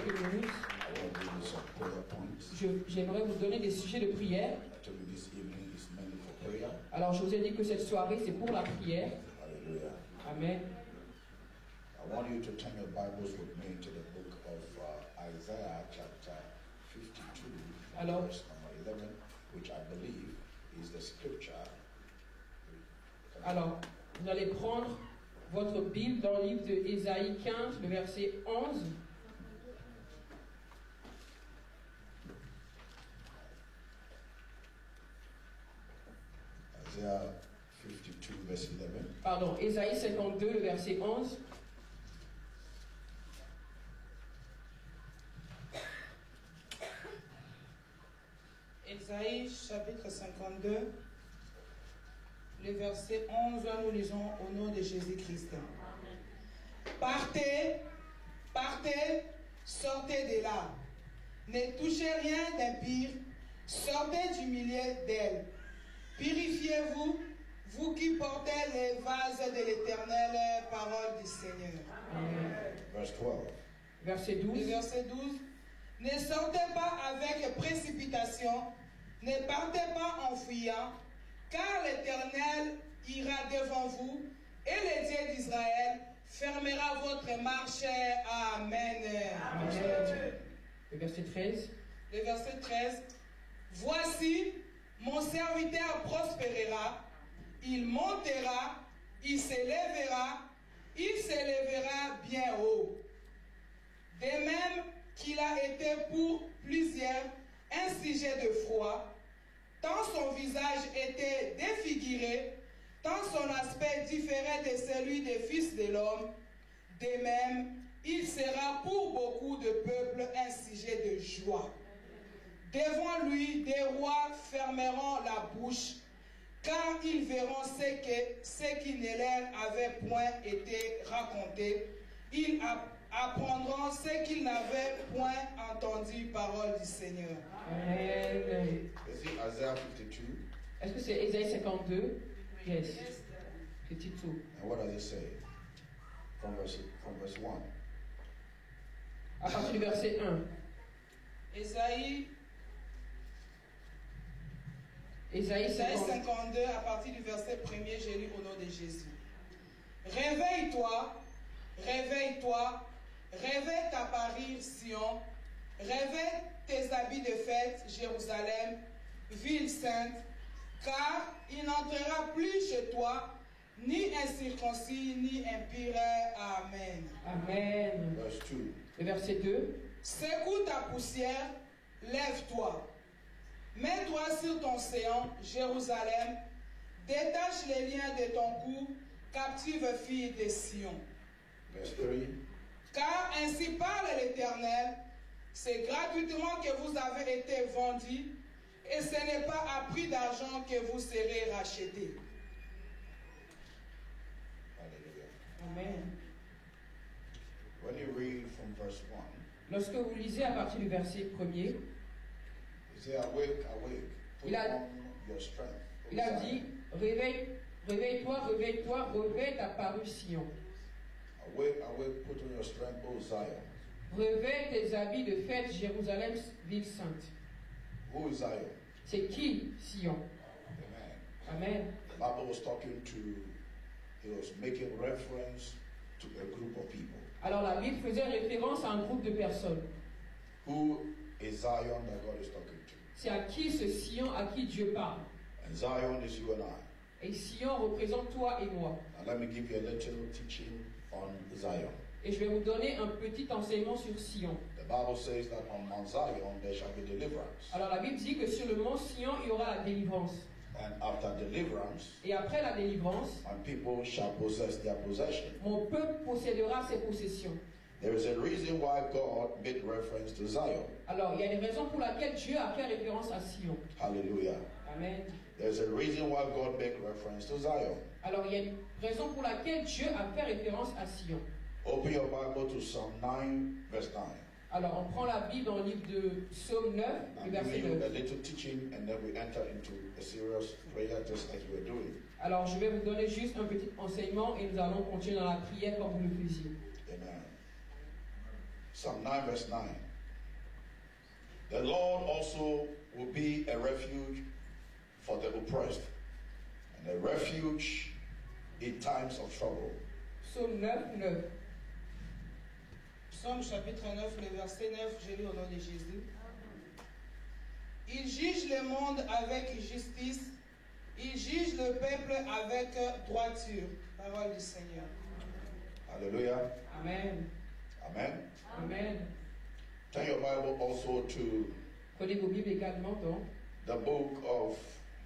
quelques minutes. J'aimerais vous donner des sujets de prière. Alors je vous ai dit que cette soirée c'est pour la prière. Amen. I want you to turn your Bibles with me to the book of Isaiah chapter 52, verse number 11, which I believe is the scripture. Alors, vous allez prendre votre Bible dans le livre de Ésaïe 15, le verset 11. Isaiah 52, verse 11. Pardon, Ésaïe 52, le verset 11. Ésaïe chapitre 52, le verset 11, nous lisons au nom de Jésus-Christ. Partez, partez, sortez de là. Ne touchez rien d'impire, sortez du milieu d'elle. Purifiez-vous, vous qui portez les vases de l'Éternel, parole du Seigneur. Verse 12. Verset 12. Le verset 12. Ne sortez pas avec précipitation, ne partez pas en fuyant, car l'Éternel ira devant vous et le Dieu d'Israël fermera votre marche. Amen. Amen. Le verset 13. Le verset 13. Voici, mon serviteur prospérera, il montera, il s'élèvera bien haut. De même qu'il a été pour plusieurs un sujet de froid, tant son visage était défiguré, tant son aspect différait de celui des fils de l'homme, de même, il sera pour beaucoup de peuples un sujet de joie. Devant lui, des rois fermeront la bouche, car ils verront ce qui ne leur avait point été raconté. Ils apprendront ce qu'ils n'avaient point entendu, parole du Seigneur. Amen. Is it Isaiah 52? Est-ce que c'est Ésaïe 52? Yes. 52. And what does it say? From verse 1. À partir du verset 1. Ésaïe 52, à partir du verset 1er, j'ai lu au nom de Jésus. Réveille-toi, réveille-toi, réveille ta parure, Sion, réveille tes habits de fête, Jérusalem, ville sainte, car il n'entrera plus chez toi ni incirconcis, ni impire. Amen. Amen. Verse 2. Le verset 2. Secoue ta poussière, lève-toi. Mets-toi sur ton séant, Jérusalem. Détache les liens de ton cou, captive fille de Sion. Verse 3. Car ainsi parle l'Éternel, c'est gratuitement que vous avez été vendus, et ce n'est pas à prix d'argent que vous serez rachetés. Hallelujah. Amen. When you read from verse 1, Lorsque vous lisez à partir du verset 1er, you say, awake, awake, put on your strength. il a dit, réveille-toi, réveille-toi, réveille ta parure Sion. Awake, awake, put on your strength, O Zion. Réveille tes habits de fête, Jérusalem, ville sainte. Who is Zion? C'est qui Sion? Amen. Amen. The Bible was talking to, he was making reference to a group of people. Alors la Bible faisait référence à un groupe de personnes. Who is Zion that God is talking to? C'est à qui ce Sion, à qui Dieu parle. And Zion is you and I. Et Sion représente toi et moi. And let me give you a little teaching on Zion. Et je vais vous donner un petit enseignement sur Sion. The Bible says that on Mount Zion there shall be deliverance. Alors la Bible dit que sur le mont Sion, il y aura la délivrance. And after deliverance, Et après la délivrance, my people shall possess their possession. mon peuple possédera ses possessions. There is a reason why God made reference to Zion. Alors il y a une raison pour laquelle Dieu a fait référence à Sion. Hallelujah. Amen. There's a reason why God made reference to Zion. Alors il y a une raison pour laquelle Dieu a fait référence à Sion. Open your Bible to Psalm 9, verse 9. Alors on prend la Bible dans le livre de Psaume 9, le I'm verset giving you a 9. little teaching and then we enter into a serious prayer just like you were doing. Alors je vais vous donner juste un petit enseignement et nous allons continuer dans la prière comme vous le faisiez. Amen. Psalm 9 verse 9. The Lord also will be a refuge for the oppressed and a refuge in times of trouble. Psaume 9, 9. Psaume chapitre 9, le verset 9, je lis au nom de Jésus. Il juge le monde avec justice, il juge le peuple avec droiture. Parole du Seigneur. Hallelujah. Amen. Amen. Amen. Turn your Bible also to Prenez vos Bibles également the book of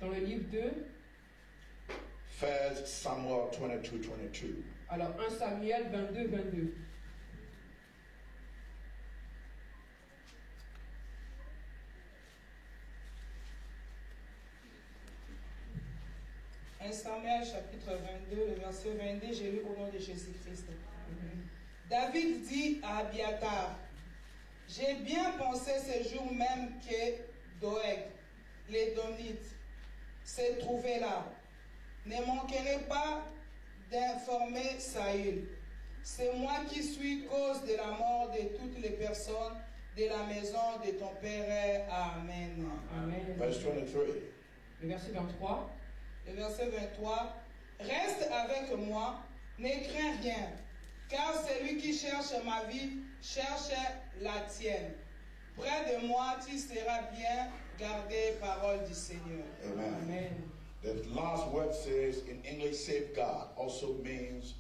dans le livre 2. 1 Samuel 22:22. Alors 1 Samuel 22, 22. Samuel chapitre 22, le verset 22, j'ai lu au nom de Jésus-Christ. David dit à Abiatar, j'ai bien pensé ce jour même que Doeg, l'Édomite, s'est trouvé là. Ne manquerai pas d'informer Saül. C'est moi qui suis cause de la mort de toutes les personnes de la maison de ton père. Amen. Amen. Verse 23. Le verset 23. Le verset 23. Reste avec moi, ne crains rien, car celui qui cherche ma vie cherche la tienne. Près de moi, tu seras bien gardé, parole du Seigneur. Amen. Amen. The last word says in English, safeguard, also means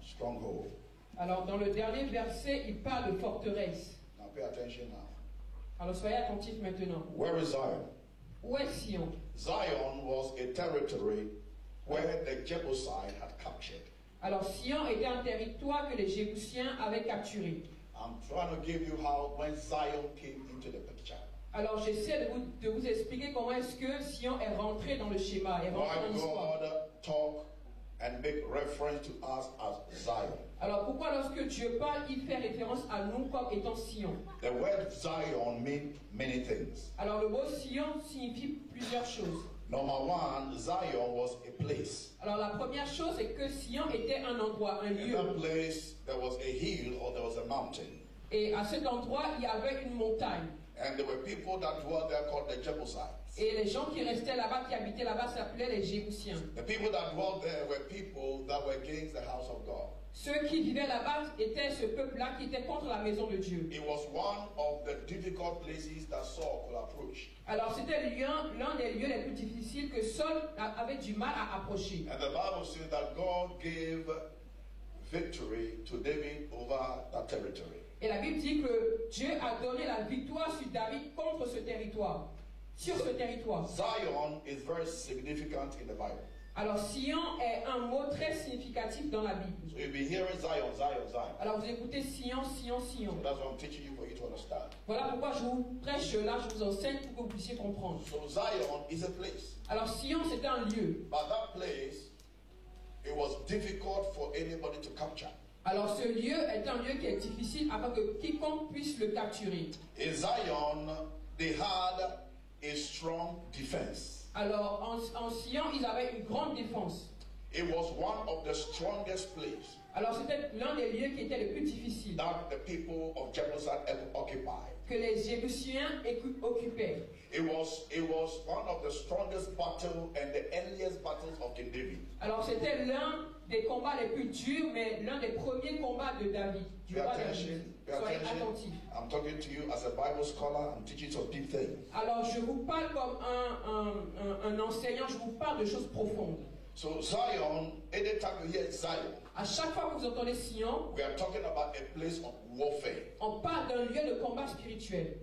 stronghold. Alors dans le dernier verset, il parle de forteresse. Now pay attention now. Alors soyez attentifs maintenant. Where is Zion? Où est Sion? Zion was a territory where the Jebusites had captured. Alors Sion était un territoire que les Jébusiens avaient capturé. I'm trying to give you how when Zion came into the picture. Alors j'essaie de vous expliquer comment est-ce que Sion est rentré dans le schéma, est rentré dans Why l'histoire. God talk and make reference to us as Zion. Alors pourquoi lorsque Dieu parle, il fait référence à nous comme étant Sion? The word Zion means many things. Alors le mot Sion signifie plusieurs choses. Number one, Zion was a place. Alors la première chose c'est que Sion était un endroit, un In lieu. that place, there was a hill or there was a mountain. Et à cet endroit, il y avait une montagne. And there were people that dwelt there called the Jebusites. Et les gens qui restaient là-bas, qui habitaient là-bas, s'appelaient les Jébusiens. The people that dwelt there were people that were against the house of God. Ceux qui vivaient là-bas étaient ce peuple-là qui était contre la maison de Dieu. It was one of the difficult places that Saul could approach. Alors c'était l'un des lieux les plus difficiles que Saul avait du mal à approcher. And the Bible says that God gave victory to David over that territory. Et la Bible dit que Dieu a donné la victoire sur David contre ce territoire. Sur ce territoire. Zion is very significant in the Bible. Alors Sion est un mot très significatif dans la Bible. So you'll be hearing Zion, Zion, Zion. Alors vous écoutez Sion, Sion, Sion. So that's what I'm teaching you for you to understand. Voilà pourquoi je vous prêche là, je vous enseigne pour que vous puissiez comprendre. So Zion is a place. Alors Sion c'est un lieu. But that place, it was difficult for anybody to capture. Alors ce lieu est un lieu qui est difficile afin que quiconque puisse le capturer. In Zion, they had a strong defense. Alors en Sion, ils avaient une grande défense. It was one of the strongest places Alors c'était l'un des lieux qui était le plus difficile that the people of Jerusalem ever occupied. que les Jébusiens occupaient. It was one of the strongest battles and the earliest battles of King David. Alors c'était l'un des combats les plus durs, mais l'un des premiers combats de David, du roi David. Soyez attentifs. I'm talking to you as a Bible scholar. I'm teaching some deep things. Alors je vous parle comme un enseignant, je vous parle de choses profondes. So Zion, anytime you hear Zion, À chaque fois que vous entendez Sion, we are talking about a place of warfare. on parle d'un lieu de combat spirituel.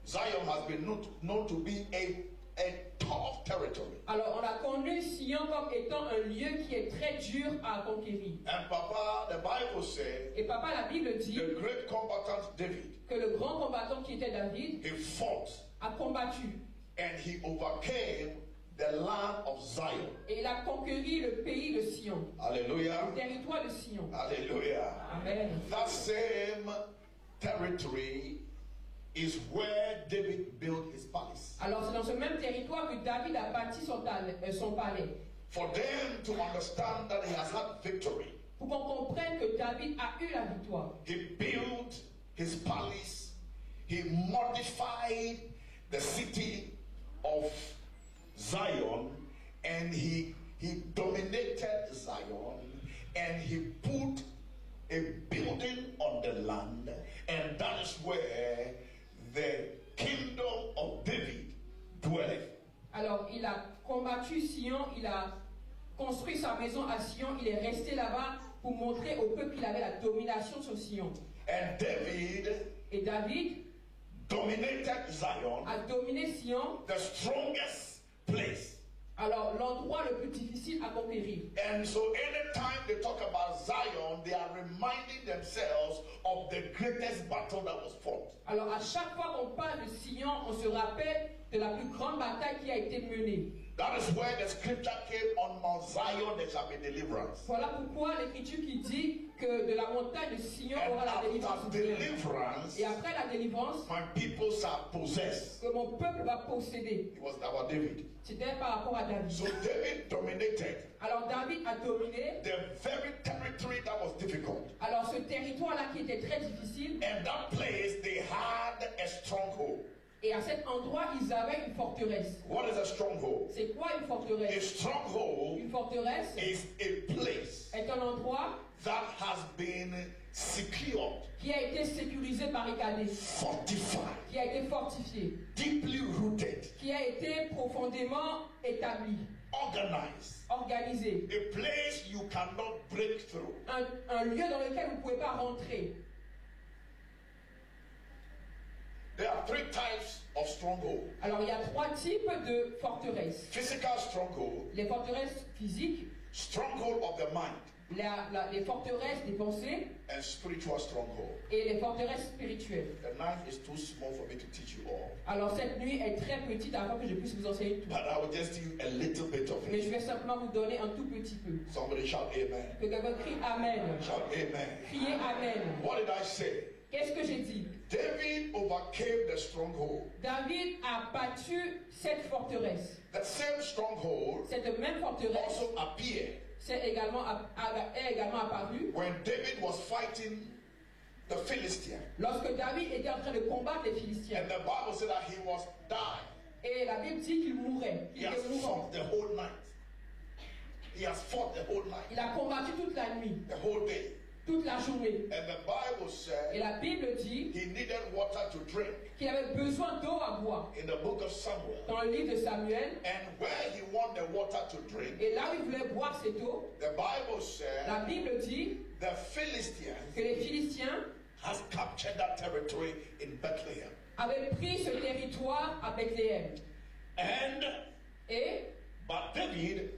Zion has been known to be a tough territory. Alors on a connu Sion comme étant un lieu qui est très dur à conquérir. And Papa, the Bible says, Et papa, la Bible dit the great combatant David, que le grand combattant qui était David he fought a combattu and he overcame the land of Zion. et il a conquéri le pays de Sion, Hallelujah. le territoire de Sion. Hallelujah. Amen. That same territory is where David built his palace. Alors c'est dans ce même territoire que David a bâti son palais. For them to understand that he has had victory, pour qu'on comprenne que David a eu la victoire. He built his palace. He modified the city of Zion, and he dominated Zion, and he put a building on the land, and that is where the kingdom of David dwelleth. Alors, il a combattu Sion, il a construit sa maison à Sion, il est resté là-bas pour montrer au peuple qu'il avait la domination sur Sion. And David Et David dominated Zion, a dominé Sion, the strongest place. alors l'endroit le plus difficile à conquérir. And so anytime they talk about Zion, they are reminding themselves of the greatest battle that was fought. Alors à chaque fois qu'on parle de Sion, on se rappelle de la plus grande bataille qui a été menée. That is where the scripture came, on Mount Zion there shall be deliverance. Voilà pourquoi l'écriture qui dit que de la montagne de Sion aura la délivrance. Et après la délivrance, my people shall possess. Que mon peuple va posséder. It was about David. C'était par rapport à David. So David dominated. Alors David a dominé. The very territory that was difficult. Alors ce territoire-là qui était très difficile. And that place they had a stronghold. Et à cet endroit, ils avaient une forteresse. What is a stronghold? C'est quoi une forteresse? A stronghold une forteresse is a place est un endroit that has been secured, qui a été sécurisé, barricadé, fortified, qui a été fortifié, deeply rooted, qui a été profondément établi, organized, organisé, a place you cannot break through. Un lieu dans lequel vous ne pouvez pas rentrer. There are three types of stronghold. Alors il y a trois types de forteresses. Physical stronghold, les forteresses physiques, stronghold of the mind, les forteresses des pensées, and spiritual stronghold. Et les forteresses spirituelles. The night is too small for me to teach you all. Alors cette nuit est très petite afin que je puisse vous enseigner tout. But I will just give you a little bit of it. Mais je vais simplement vous donner un tout petit peu. Somebody shout amen. Que quelqu'un crie amen. Shout amen. Criez amen. What did I say? Qu'est-ce que j'ai dit? David overcame the stronghold. David a battu cette forteresse. The same stronghold cette même forteresse also appeared. est également apparu. When David was fighting the Philistines. Lorsque David était en train de combattre les Philistins. And the Bible said that he was dying. Et la Bible dit qu'il mourait. He has fought the whole night. He has fought the whole night. Il a combattu toute la nuit. The whole day. Toute la journée. And the Bible said et la Bible dit he needed water to drink. Qu'il avait besoin d'eau à boire. In the book of Samuel. Dans le livre de Samuel. And where he wanted the water to drink. Et là où il voulait boire cette eau. The Bible said la Bible dit the Philistines que les Philistins has captured that territory in Bethlehem. Avaient pris ce territoire à Bethléem. But David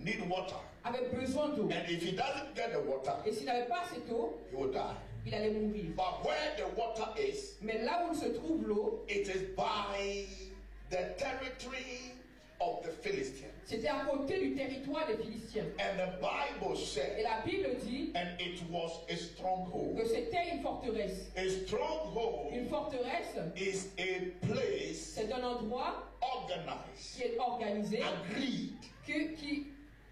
need water. Avait besoin d'eau. And if he doesn't get the water, et s'il n'avait pas cette eau, he will die. Il allait mourir. But where the water is, mais là où se trouve l'eau, it is by the territory of the Philistines. C'était à côté du territoire des Philistins. And the Bible said, et la Bible dit, and it was a stronghold. Que c'était une forteresse. A stronghold une forteresse is a place c'est un endroit organized, qui est organisé, agreed,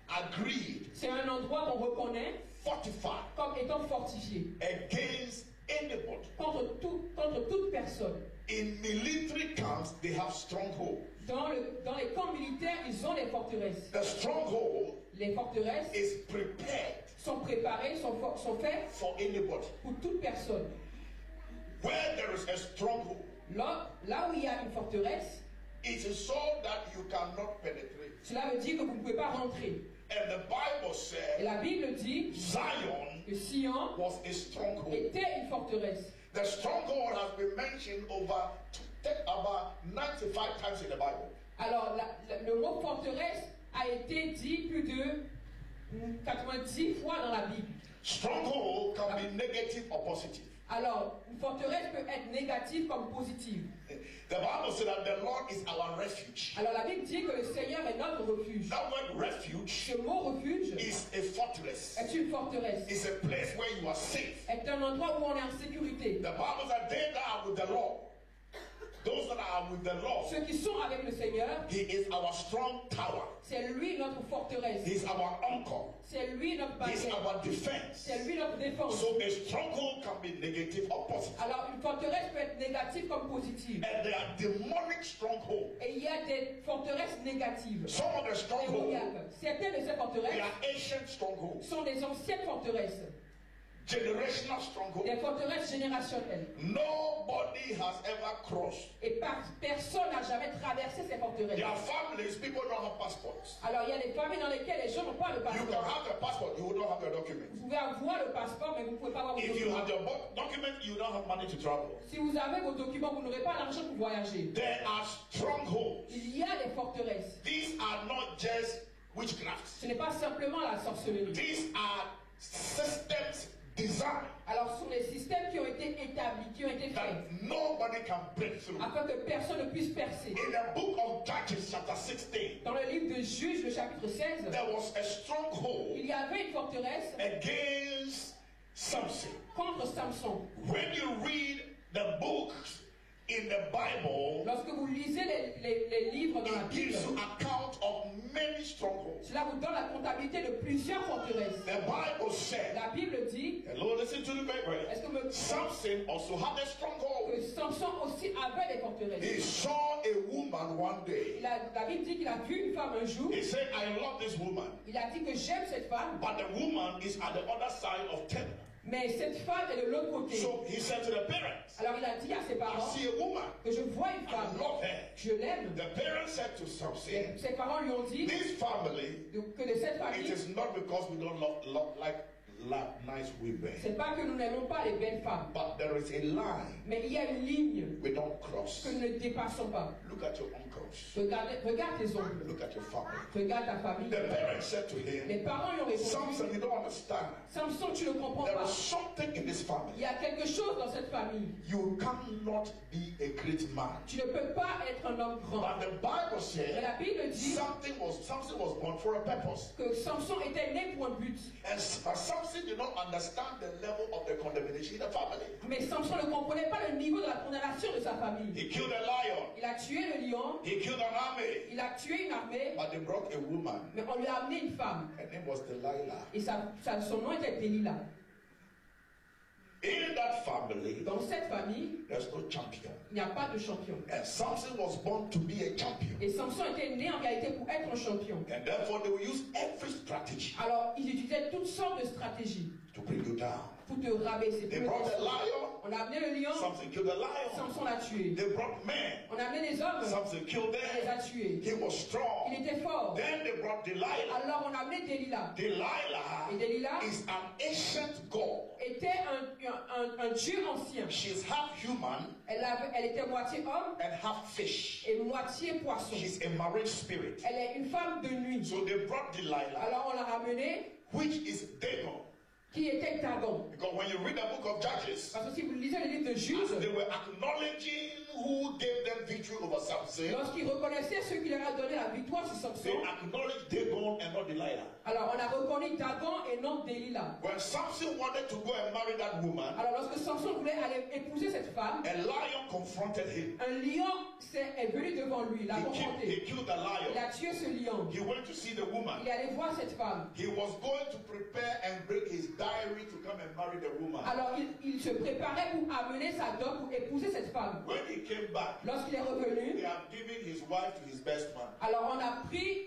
agreed, c'est un endroit qu'on reconnaît fortified, comme étant fortifié against anybody. Contre toute personne. In military camps, they have strongholds. Dans les camps militaires, ils ont des forteresses. The stronghold les forteresses is prepared sont préparées, sont faites for anybody. Pour toute personne. Where there is a stronghold, là où il y a une forteresse, it is so that you cannot penetrate. Cela veut dire que vous ne pouvez pas rentrer. And the Bible said, et la Bible dit Zion que Sion was a stronghold. Était une forteresse. The stronghold has been mentioned about 95 times in the Bible. Alors, le mot forteresse a été dit plus de 90 fois dans la Bible. Stronghold can be negative or positive. Alors, une forteresse peut être négative comme positive. The Bible says that the Lord is our refuge. Alors la Bible dit que le Seigneur est notre refuge. That word refuge ce mot refuge is a fortress. Est une forteresse. It's a place where you are safe. Est un endroit où on est en sécurité. The Bible says they that are with the Lord, those that are are with the Lord, ceux qui sont avec le Seigneur, He is our strong tower. c'est lui notre forteresse. He is our anchor. C'est lui notre He is barrière. our defense. C'est lui notre défense. So a stronghold can be negative or positive. Alors une forteresse peut être négative comme positive. And there are demonic strongholds. Et il y a des forteresses négatives. Some of the strongholds, Certaines de ces they forteresses are ancient strongholds, sont des anciennes forteresses, generational strongholds. des forteresses générationnelles. Nobody has ever crossed. Et personne n'a jamais traversé ces forteresses. There are families, people don't have passports. Alors il y a des familles dans lesquelles les gens n'ont pas le You can passeport. have the passport, you don't have the document. Vous pouvez avoir le passeport, mais vous ne pouvez pas avoir vos If you have documents. your document, you don't have money to travel. Si vous avez vos documents, vous n'aurez pas l'argent pour voyager. There are strongholds. Il y a des forteresses. These are not just witchcraft. Ce n'est pas simplement la sorcellerie. These are systems designed Alors ce sont des systèmes qui ont été établis, qui ont été faits, that nobody can break through. afin que personne ne puisse percer. In the book of Judges, chapter 16, Dans le livre de Juges, le chapitre 16, there was a stronghold il y avait une forteresse against Samson. contre Samson. When you read the books in the Bible, Lorsque vous lisez les livres dans la it Bible, gives you account of many strongholds. cela vous donne la comptabilité de plusieurs forteresses. The Bible said, La Bible dit, hello, listen to me very well. est-ce que Samson also had a stronghold. Samson aussi avait des forteresses. He saw a woman one day. La Bible dit qu'il a vu une femme un jour. He said, I love this woman. Il a dit que j'aime cette femme, But the woman is at the other side of Timnah. mais cette femme est de l'autre côté. So he said to the parents, Alors il a dit à ses I parents see a woman. que je vois une I femme, love her. je l'aime. The parents said to Samson, Ses parents lui ont dit this family, que de cette it famille, is not because we don't like nice women, c'est pas que nous n'aimons pas les belles femmes, but there is a line mais il y a une ligne we don't cross. que nous ne dépassons pas. Look at your uncles. Regarde tes oncles, Look at your family. regarde ta famille. The parents said to him, Les parents lui ont répondu, Samson, you don't understand. Samson, tu ne comprends There pas. is something in this Il family. y a quelque chose dans cette famille. You cannot be a great man. Tu ne peux pas être un homme grand. But the Bible Mais said la Bible dit Samson was born for a purpose. que Samson était né pour un but. And Samson did not understand the level of the condemnation in the family. Mais Samson ne comprenait pas le niveau de la condamnation de sa famille. He killed a lion. Il a tué le lion, He killed an army. il a tué une armée, But they brought a woman. mais on lui a amené une femme. Her name was Delilah. Et son nom était Delilah. In that family, Dans cette famille, there's no champion. il n'y a pas de champion. And Samson was born to be a champion. Et Samson était né en réalité pour être un champion. And therefore they will use every strategy Alors, ils utilisaient toutes sortes de stratégies to bring you down. pour te rabaisser. They brought a lion. On a amené le lion, Samson killed the lion. Samson l'a tué. They brought men. On a amené les hommes, Samson killed on les a them. tués. He was strong. Il était fort. Then they brought Delilah. Alors on a amené Delilah. Delilah Et Delilah is an ancient god. était un dieu ancien. She's half human Elle était moitié homme and half fish. et moitié poisson. She's a marine spirit. Elle est une femme de nuit. So they brought Delilah, Alors on l'a ramenée, which is Dagon. qui était Dagon. Because when you read the book of Judges, Parce que si vous lisez le livre de Juges, as they were acknowledging who gave them victory over Samson, lorsqu'ils reconnaissaient ceux qui leur a donné la victoire sur they Samson, acknowledged Dagon and not Delilah. alors on a reconnu Dagon et non Delilah. When Samson wanted to go and marry that woman, Alors lorsque Samson voulait aller épouser cette femme, a lion confronted him. un lion est venu devant lui, l'a He confronté. killed the Il lion. a tué ce lion. He went to see the woman. Il est allé voir cette femme. He was going to prepare and bring his diary to come and marry the woman. Alors il se préparait pour amener sa dot pour épouser cette femme. When he came back, Lorsqu'il est revenu, they have given his wife to his best man. alors on a pris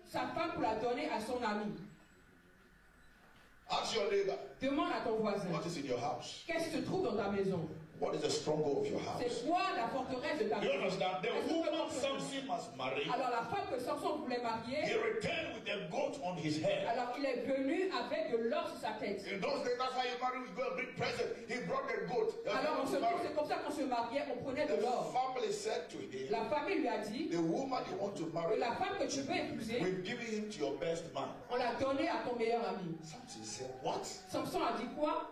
sa femme pour la donner à son ami. Ask your neighbor, Demande à ton voisin, what is in your house? qu'est-ce qui se trouve dans ta maison? What is the stronghold of your house? C'est quoi la forteresse de ta You maison? understand? The Est-ce que tu woman comprends? Samson must marry. Alors la femme que Samson voulait He marier, returned with a goat on his head. alors il est venu avec de l'or sur sa tête. In those days, that's how you marry. We go and bring present. He brought the goat. Alors c'est comme ça qu'on se mariait, on prenait de The l'or. family said to him, La famille lui a dit, the woman you want to que marry, la femme que tu veux épouser, we've given him to your best man. on l'a donnée à ton meilleur ami. Samson said, what? Samson a dit quoi?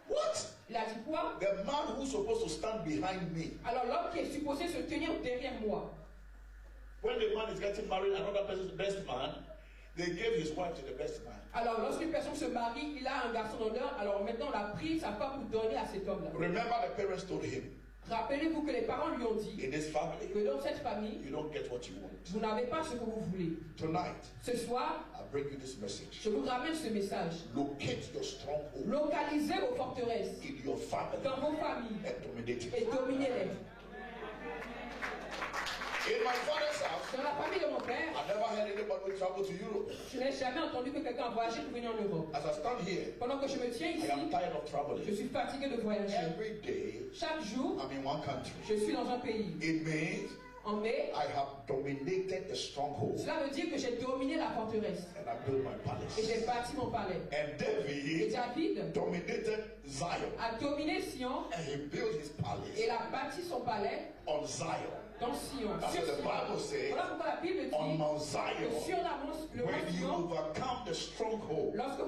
What? Il a dit quoi? The man who's supposed to stand behind me. Alors l'homme qui est supposé se tenir derrière moi. When the man is getting married, another person's best man, they gave his wife to the best man. Alors lorsqu'une personne se marie, il a un garçon d'honneur, alors maintenant on a pris sa femme pour donner à cet homme-là. Remember, the parents told him, Rappelez-vous que les parents lui ont dit in this family, que dans cette famille, you don't get what you want. vous n'avez pas ce que vous voulez. Tonight, Ce soir, I bring you this message. je vous ramène ce message. Locate your stronghold Localisez vos forteresses in your family dans vos familles and dominate it. et dominez-les. In my father's house, Dans la famille de mon père, I never heard anybody travel to Europe. je n'ai jamais entendu que quelqu'un a voyagé pour venir en Europe. As I stand here, Pendant que je me tiens I ici, am tired of je traveling. suis fatigué de voyager. Every day, Chaque jour, I'm in one country. je suis dans un pays. It means En mai, I have dominated the stronghold cela veut dire que j'ai dominé la forteresse and I built my et palace. j'ai bâti mon palais. And Et David David dominated Zion a dominé Sion and he built his et palace il a bâti son palais on Zion. dans Sion. That's Sur what the Sion. Bible says. Voilà pourquoi la Bible On dit Mount que Zion, sur le mont when you Sion, overcome the stronghold lorsque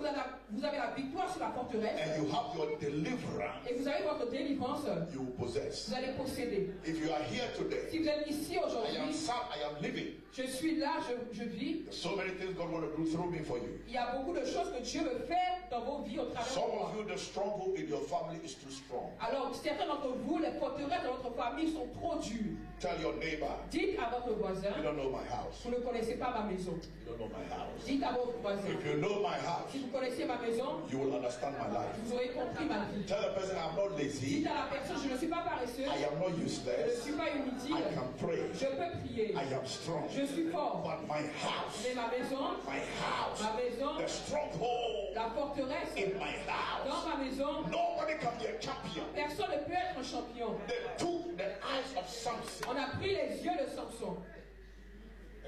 vous avez la victoire sur la forteresse and you have your deliverance, et vous avez votre délivrance, you will possess. vous allez posséder. If you are here today, Si vous êtes ici I am aujourd'hui, sad, I am living. je suis là, je vis. There's so many things God want to do through me for you. Il y a beaucoup de choses que Dieu veut faire dans vos vies au travers de Some moi. of you, the stronghold in your family is too strong. Alors, certains d'entre vous, les forteresses de votre famille sont trop dures. Tell your neighbor, Dites à votre voisin, you don't know my house. vous ne connaissez pas ma maison. You don't know my house. Dites à votre voisin, If you know my house, si vous connaissez ma maison, you will understand my life. vous aurez compris ma vie. Tell the person I'm not lazy. Dites à la personne, je ne suis pas paresseux, I am not je ne useless. suis pas inutile, I can pray. je peux prier, I am strong. je suis fort. But my house, Mais ma maison, the stronghold la forteresse, in my house, dans ma maison, nobody can be a champion. personne ne peut être un champion. They took the eyes of Samson. On a pris les yeux de Samson.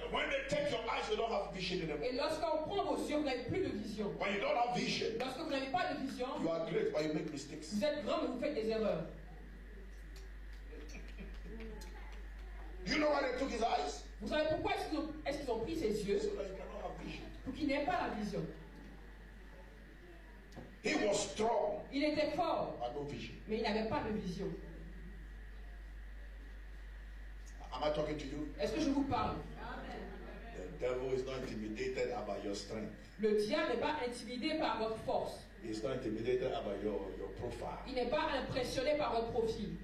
And when they take your eyes, you don't have vision anymore. Et lorsqu'on prend vos yeux, vous n'avez plus de vision. When you don't have vision, Lorsque vous n'avez pas de vision, you are great, but you make mistakes. vous êtes grand, mais vous faites des erreurs. You know why they took his eyes? Vous savez pourquoi est-ce qu'ils ont pris ses yeux? So that you cannot have vision. Pour qu'il n'ait pas la vision. He was strong, Il était fort, but no vision. mais il n'avait pas de vision. Am I talking to you? Est-ce que je vous parle? The devil is not intimidated about your strength. Le diable n'est pas intimidé par votre force. He's not intimidated about your profile. Il n'est pas impressionné par votre profil.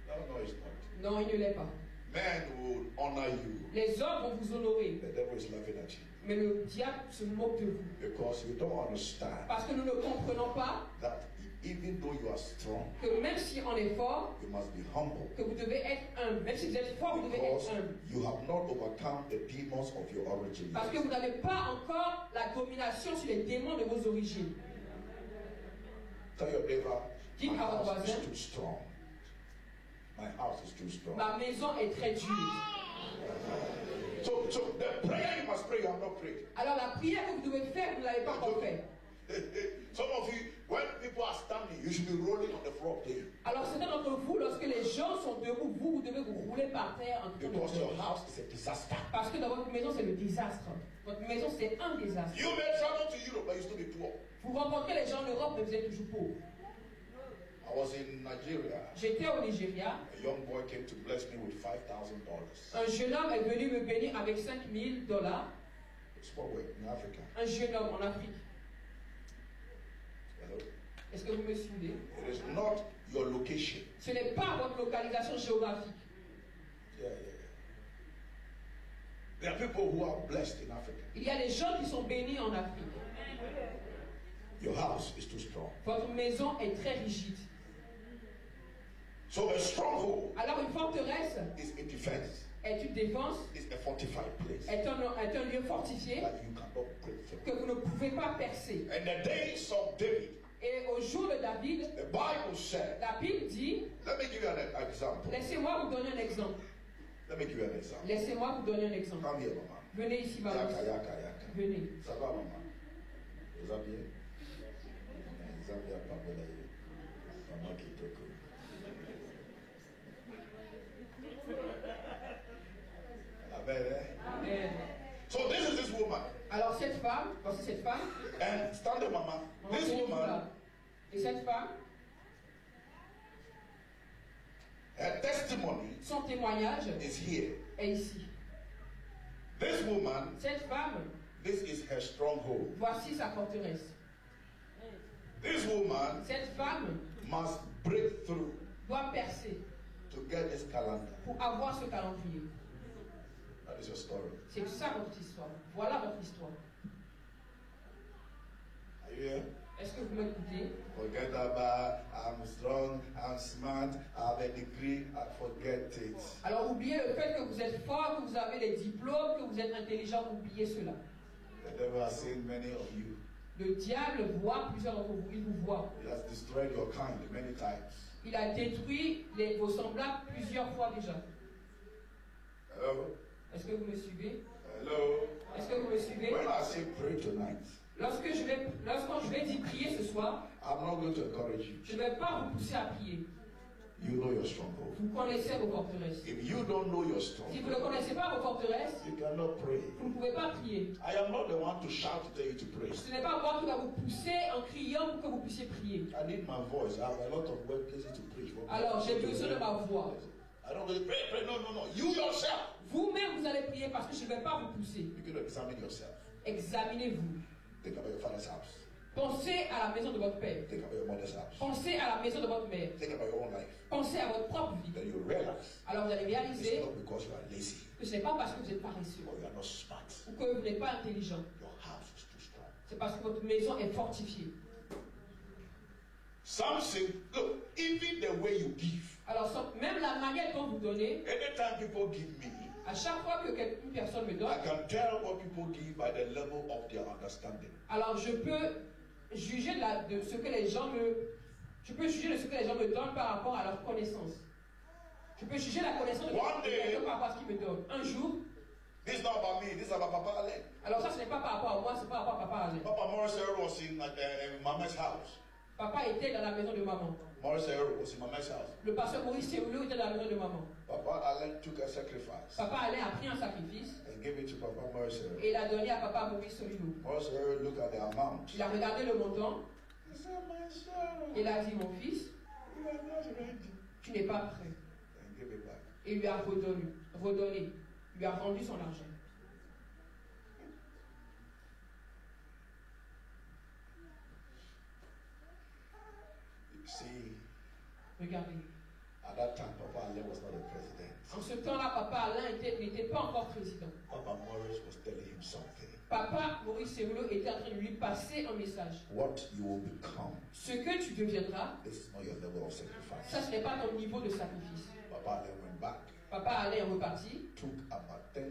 No, he's not. Non, il ne l'est pas. Men will honor you. Les hommes vont vous honorer, The devil is laughing at you. mais le diable se moque de vous. Because you don't understand Parce que nous ne comprenons pas that even though you are strong, que même si on est fort, you must be humble. que vous devez être humble. Même si vous êtes fort, vous devez Because être humble. you have not overcome the demons of your origin. Parce que vous n'avez pas encore la domination sur les démons de vos origines. Tell your neighbor, Dites my à votre house is voisin, too strong. My house is too strong. ma maison est très dure. So the prayer you must pray, you have not prayed. Alors la prière que vous devez faire, vous ne l'avez pas encore fait. Some of you, when people are standing, you should be rolling on the floor praying. Alors certains d'entre vous, lorsque les gens sont debout, vous devez vous rouler par terre en train de Because your prier. house is a disaster. Parce que dans votre maison, c'est le désastre. Votre maison, c'est un désastre. You may travel to Europe, but you still be poor. Vous rencontrez les gens en Europe, mais vous êtes toujours pauvres. I was in Nigeria. J'étais au Nigeria. A young boy came to bless me with $5,000. Un jeune homme est venu me bénir avec $5,000. It's what we're in Africa. Un jeune homme en Afrique. Hello? Est-ce que vous me suivez? It is not your location. Ce n'est pas votre localisation géographique. Yeah. There are people who are blessed in Africa. Il y a des gens qui sont bénis en Afrique. Your house is too strong. Votre maison est très rigide. So a stronghold Alors une forteresse is a defense. est une défense, It's a fortified place est un lieu fortifié that you cannot break through. que vous ne pouvez pas percer. In the days of David, Et au jour de David, the Bible said, la Bible dit, let me give you an example. laissez-moi vous donner un exemple. Let me give you an example. Laissez-moi vous donner un exemple. Come here, maman. Venez ici, maman. Yaka. Venez. Ça va, maman? Vous allez bien? Vous allez bien, papa, là, maman qui te coule. Amen, eh? Amen. So this is this woman. Alors cette femme, voici cette femme, And stand there, mama. This retenez-vous woman, là. Et cette femme, her testimony son témoignage is here. est ici. This woman, Cette femme, this is her stronghold. voici sa forteresse. This woman Cette femme must break through to get this calendar. Pour avoir ce calendrier. That is your story. C'est ça votre histoire. Voilà votre histoire. Are you here? Est-ce que vous m'écoutez? Forget about I'm strong, I'm smart, I have a degree, forget it. Alors oubliez le fait que vous êtes fort, que vous avez des diplômes, que vous êtes intelligent, oubliez cela. The devil has seen many of you. Le diable voit plusieurs d'entre vous, il vous voit. He has destroyed your kind many times. Il a détruit vos semblables plusieurs fois déjà. Hello? Est-ce que vous me suivez? Hello? Est-ce que vous me suivez? When I say pray tonight, Lorsque je vais dire prier ce soir, I'm not going to encourage you. je ne vais pas vous pousser à prier. You know your stronghold. Vous connaissez vos forteresses. If you don't know your Si stronghold, vous ne connaissez pas vos forteresses, you cannot pray. vous ne pouvez pas prier. I am not the one to shout to tell you to pray. Ce n'est pas moi qui va vous pousser en criant pour que vous puissiez prier. I need my voice. I have a lot of workplaces to preach. Alors j'ai besoin de ma voix. I don't really pray. No. You yourself. Vous-même, vous allez prier parce que je ne vais pas vous pousser. You can examine yourself. Examinez-vous. Think about your father's house. Pensez à la maison de votre père. Think about your mother's house. Pensez à la maison de votre mère. Think about your own life. Pensez à votre propre vie. Then you realize Alors vous allez it's réaliser not because you are lazy que ce n'est pas parce que vous êtes paresseux or you are not smart. ou que vous n'êtes pas intelligent. Your house is too strong. C'est parce que votre maison est fortifiée. Some say, look, even the way you give. Alors même la manière dont vous donnez, Anytime people give me, à chaque fois que une personne me donne, I can tell what people give by the level of their understanding. alors je peux juger de ce que les gens me donnent par rapport à leur connaissance. Je peux juger la connaissance de quelqu'un par rapport à ce qu'ils me donnent. Un jour, this is not about me, this is about Papa Alain. alors ça ce n'est pas par rapport à moi, c'est par rapport à Papa Alain. Papa Morris was in Mama's house. Papa était dans la maison de maman. Morris was in Mama's house. Le pasteur Maurice Serulou était dans la maison de maman. Papa Alain took a sacrifice. Papa Alain a pris un sacrifice And gave it to Papa Morris. et l'a donné à Papa Maurice Serulou. Morris looked at the amount. Il a regardé le montant. He said, my son, Il a dit, mon fils, you are not ready. tu n'es pas prêt. And give it back. Et il lui a redonné, lui a rendu son argent. See, Regardez. at that time, Papa Alain was not a president. En ce temps-là, Papa Alain n'était pas encore président. Papa Morris was telling him something. Papa Maurice Serulou était en train de lui passer un message. What you will become, Ce que tu deviendras, this is not your level of sacrifice. ça ce n'est pas ton niveau de sacrifice. Papa Alain went back, Papa Alain est reparti. took about $10,000.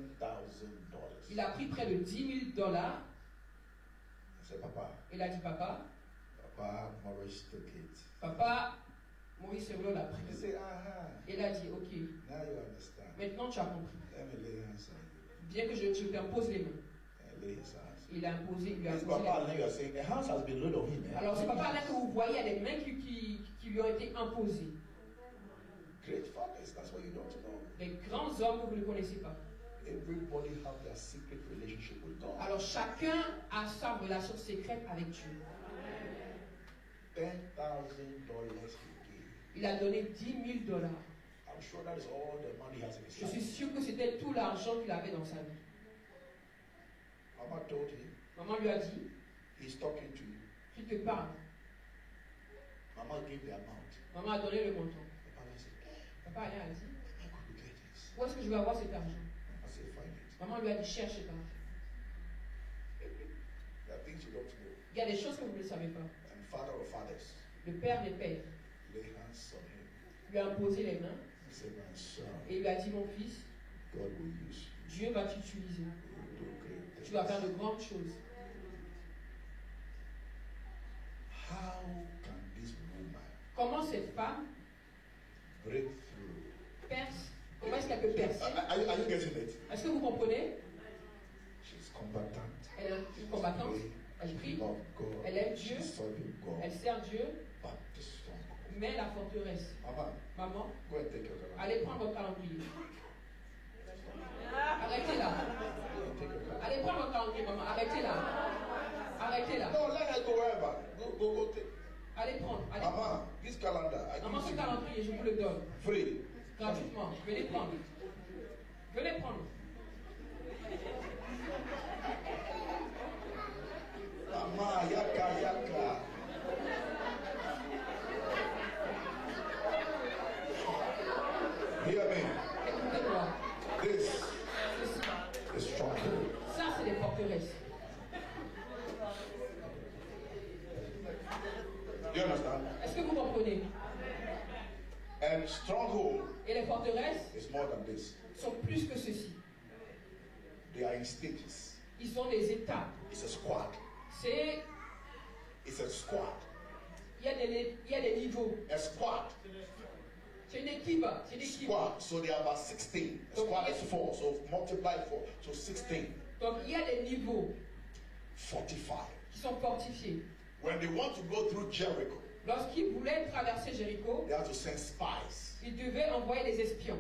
Il a pris près de $10,000. He said, Papa, Il a dit, Papa, Morris took it. Papa Maurice Serulou l'a He pris. said, aha, Il a dit, ok, now you understand. maintenant tu as compris. Let me lay hands on you. Bien que je t'impose les mains. And lay his hands. Il a imposé, il lui a This imposé les Papa mains. Alain, you are saying, the hands has been laid on him. Alors c'est Papa Alain que vous voyez, il y a des mains qui lui ont été imposées. Great fathers, that's what you don't know. Les grands hommes que vous ne connaissez pas. Everybody have their secret relationship with God. Alors chacun a sa relation secrète avec Dieu. $10,000 he gave. Il a donné $10,000. I'm sure that is all the money he has in his Je suis life. sûr que c'était tout l'argent qu'il avait dans sa vie. Mama told him, Maman lui a dit, he's talking to you. tu te parles. Mama gave the amount. Maman a donné le montant. Papa said, Papa Alain a dit, how could you get this? où est-ce que je vais avoir cet argent? I said, find it. Maman lui a dit, cherche cet argent. There are things you don't know. Il y a des choses que vous ne savez pas. And father of fathers, Le père des pères lay hands on him. lui a imposé les mains He said, my son, et il lui a dit, mon fils, God will use you. Dieu va t'utiliser. You will do great things. Tu vas faire de grandes choses. How can this woman Comment cette femme break through? perce? Comment est-ce qu'elle peut percer? Are you getting it? Est-ce que vous comprenez? She's combatant. Elle est une combattante. Elle prie. Love God. Elle aime Dieu. She's serving God. Elle sert Dieu. But the stronghold. Mais la forteresse. Mama, Maman, go and take your calendar. allez prendre votre calendrier. Arrêtez là. Go and take your calendar. Allez prendre votre calendrier, maman. Arrêtez là. Arrêtez là. No, let her go wherever. Go take. Allez prendre. Allez. Mama, this calendar, I Maman, ce give you calendrier, je vous le donne. free. Gratuitement. Venez prendre. Venez prendre. Mama, yaka. Hear me. Écoutez-moi. This Ceci. is stronghold. Ça, c'est les forteresses. You understand? Est-ce que vous comprenez? And stronghold Et les forteresses is more than this. sont plus que ceci. They are in stages. Ils sont des étapes. It's a squad. C'est, It's a squad. il y a des niveaux. A squad. C'est une équipe. C'est une équipe. Squad. So they are about 16. A squad is 4. So multiply 4. So 16. Donc il y a des niveaux Fortified. qui sont fortifiés. When they want to go through Jericho, Lorsqu'ils voulaient traverser Jéricho, they have to send spies. ils devaient envoyer des espions.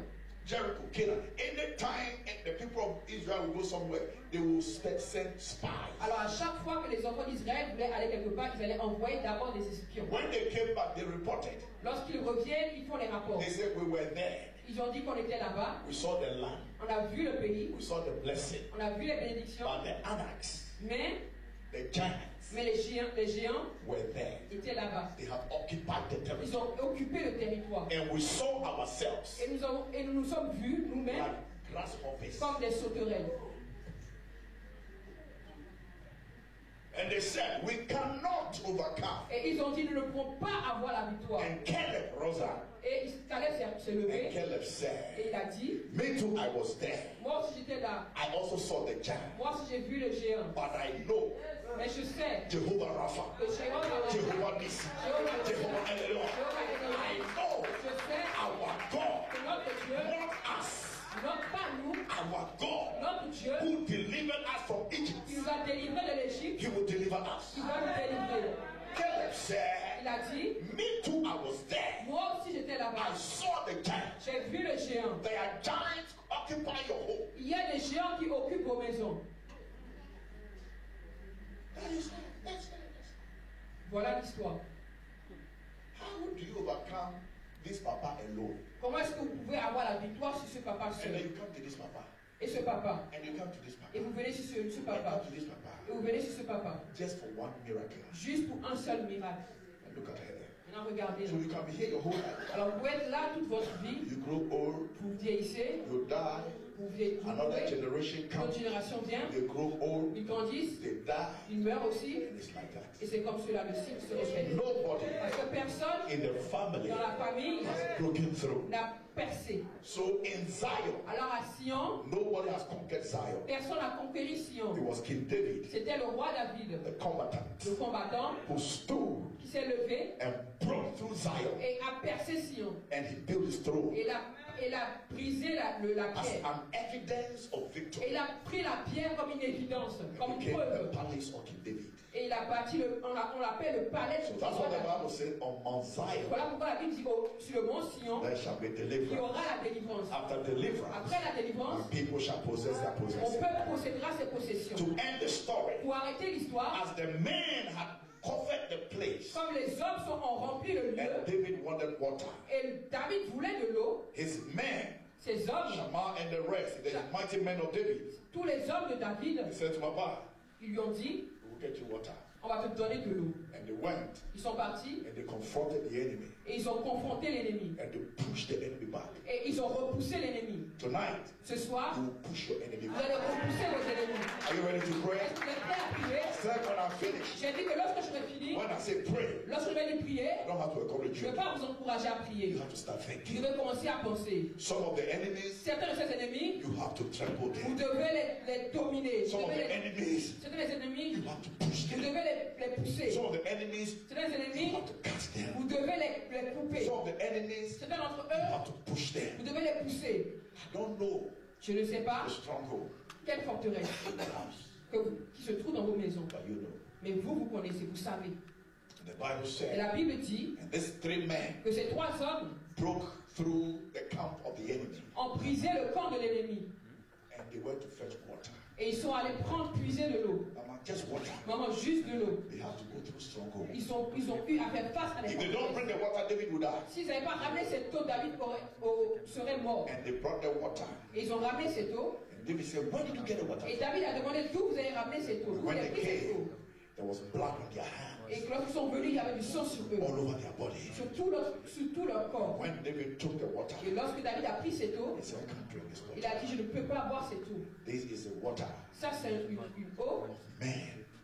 Jericho, Canaan. Anytime the people of Israel will go somewhere, they will send spies. Alors à chaque fois que les enfants d'Israël voulaient aller quelque part, ils allaient envoyer d'abord des espions. When they came back, they reported. Lorsqu'ils reviennent, ils font les rapports. They said, we were there. Ils ont dit qu'on était là-bas, We saw the land. on a vu le pays, We saw the blessing. on a vu les bénédictions, But the Anaks, mais the giants, les géants were there. étaient là-bas. They have occupied the Ils territory. ont occupé le territoire. And we saw ourselves Et nous nous sommes vus, nous-mêmes, like grasshoppers. comme des sauterelles. And they said, we cannot overcome. Et ils ont dit, nous ne pouvons pas avoir la victoire. And Caleb rose up. Et Caleb s'est And levé Caleb et said, il a dit, me too, I was there. moi aussi j'étais là, I also saw the giant. moi aussi j'ai vu le géant. But I know Mais je sais Jehovah Rapha, que Jéhovah Jehovah Nissi, Jehovah Elroy. I know je sais our God, que notre Dieu, not us, non pas nous, our God, notre Dieu, who delivered us from Egypt, qui nous a délivrés de l'Égypte, he will deliver us. qui va nous délivrer. Caleb said, Il a dit, me too, I was there. moi aussi j'étais I là-bas. saw the giant. J'ai vu le géant. There are giants occupy your home. Il y a des géants qui occupent vos maisons. Voilà l'histoire. How do you overcome this papa alone? Comment est-ce que vous pouvez avoir la victoire sur ce papa And then seul? you come to this papa. Et ce papa. And you come to this papa. Et vous venez sur ce And papa. come to this papa. Et vous venez sur ce papa. Just for one miracle. Juste pour un seul miracle. And look at her. Maintenant regardez. So you can be here your whole life. Alors vous êtes là toute votre vie. You grow old. Vous vieillissez. You die. Vous vieillissez. Another generation Une comes. autre génération vient. They grow old. Ils grandissent. They die. Ils meurent aussi. And it's like that. Et c'est comme cela, le cycle se répète. Nobody Parce que personne in the family dans la famille has broken through. n'a percé. So in Zion, Alors à Sion, nobody has conquered Zion. personne n'a conquéri Sion. It was King David, C'était le roi David, the combatant, le combattant, who stood qui s'est levé and broke through Zion, et a percé Sion. and he built his throne Et il a brisé la as pierre. an evidence of Et victory. il a pris la pierre comme une évidence, comme It une became preuve. the palace of King David. Et il a bâti, on l'appelle le palais So de that's roi what the David. Bible says on Mount Zion. Voilà pourquoi la Bible dit sur le mont Sion, There shall be il y deliverance. aura la délivrance. After deliverance, Après la délivrance, the people shall possess their mon possession. peuple possédera ses possessions. To end the story, Pour arrêter l'histoire, as the men had covered the place, comme les hommes ont rempli le lieu, and David wanted water, et David voulait de l'eau, his men, ces hommes, Shammah and the rest, the mighty men of David, tous les hommes de David, he said to Papa, ils lui ont dit, we will get you water. on va te donner de l'eau. And they went Ils sont partis and they confronted the enemy et ils ont confronté l'ennemi. and they pushed the enemy back. Et ils ont repoussé l'ennemi. Tonight, Ce soir, you will push your enemy vous back. allez repousser vos ennemis. Are you ready to pray? Est-ce que vous êtes prêts à prier? Said when I finish, J'ai dit que lorsque je vais finir, when I say pray, lorsque je vais dire prier, I don't have to encourage je ne you. vais pas vous encourager à prier. You have to start Vous thinking. devez commencer à penser. Some of the enemies, Certains de ces ennemis, you have to trample vous them. devez les dominer. Some of the enemies, Certains des ennemis, you have to push vous them. devez les pousser. Some of the enemies, Certains des you ennemis, have to cast them. vous devez les couper. Some of the enemies, Certains d'entre you eux, have to push them. vous devez les pousser. I don't know Je ne sais pas the stronghold quelle forteresse in the house, qui se trouve dans vos maisons. but you know. Mais vous connaissez, vous savez. The Bible Et said, la Bible dit and these three men que ces trois hommes broke through the camp of the enemy, ont brisé le camp de l'ennemi. and they went to fetch water. Et ils sont allés puiser de l'eau. Mama, just water. Maman, juste de l'eau. They have to go through stronghold. Ils ont eu à faire face à des If they don't forteresses. bring the water, David will die. S'ils n'avaient pas ramené cette eau, David serait mort. And they brought the water. Et ils ont ramené cette eau. And David said, where did you get the water? Et David a demandé d'où vous avez ramené cette eau. D'où vous avez pris cette eau. there was blood on their hands. Et que lorsqu'ils sont venus, il y avait du sang sur eux. All over their body. Sur tout leur corps. When David took the water, Et lorsque David a pris cette eau, he said, I can't drink this il water. a dit, je ne peux pas boire cette eau. This is the water Ça, c'est une eau men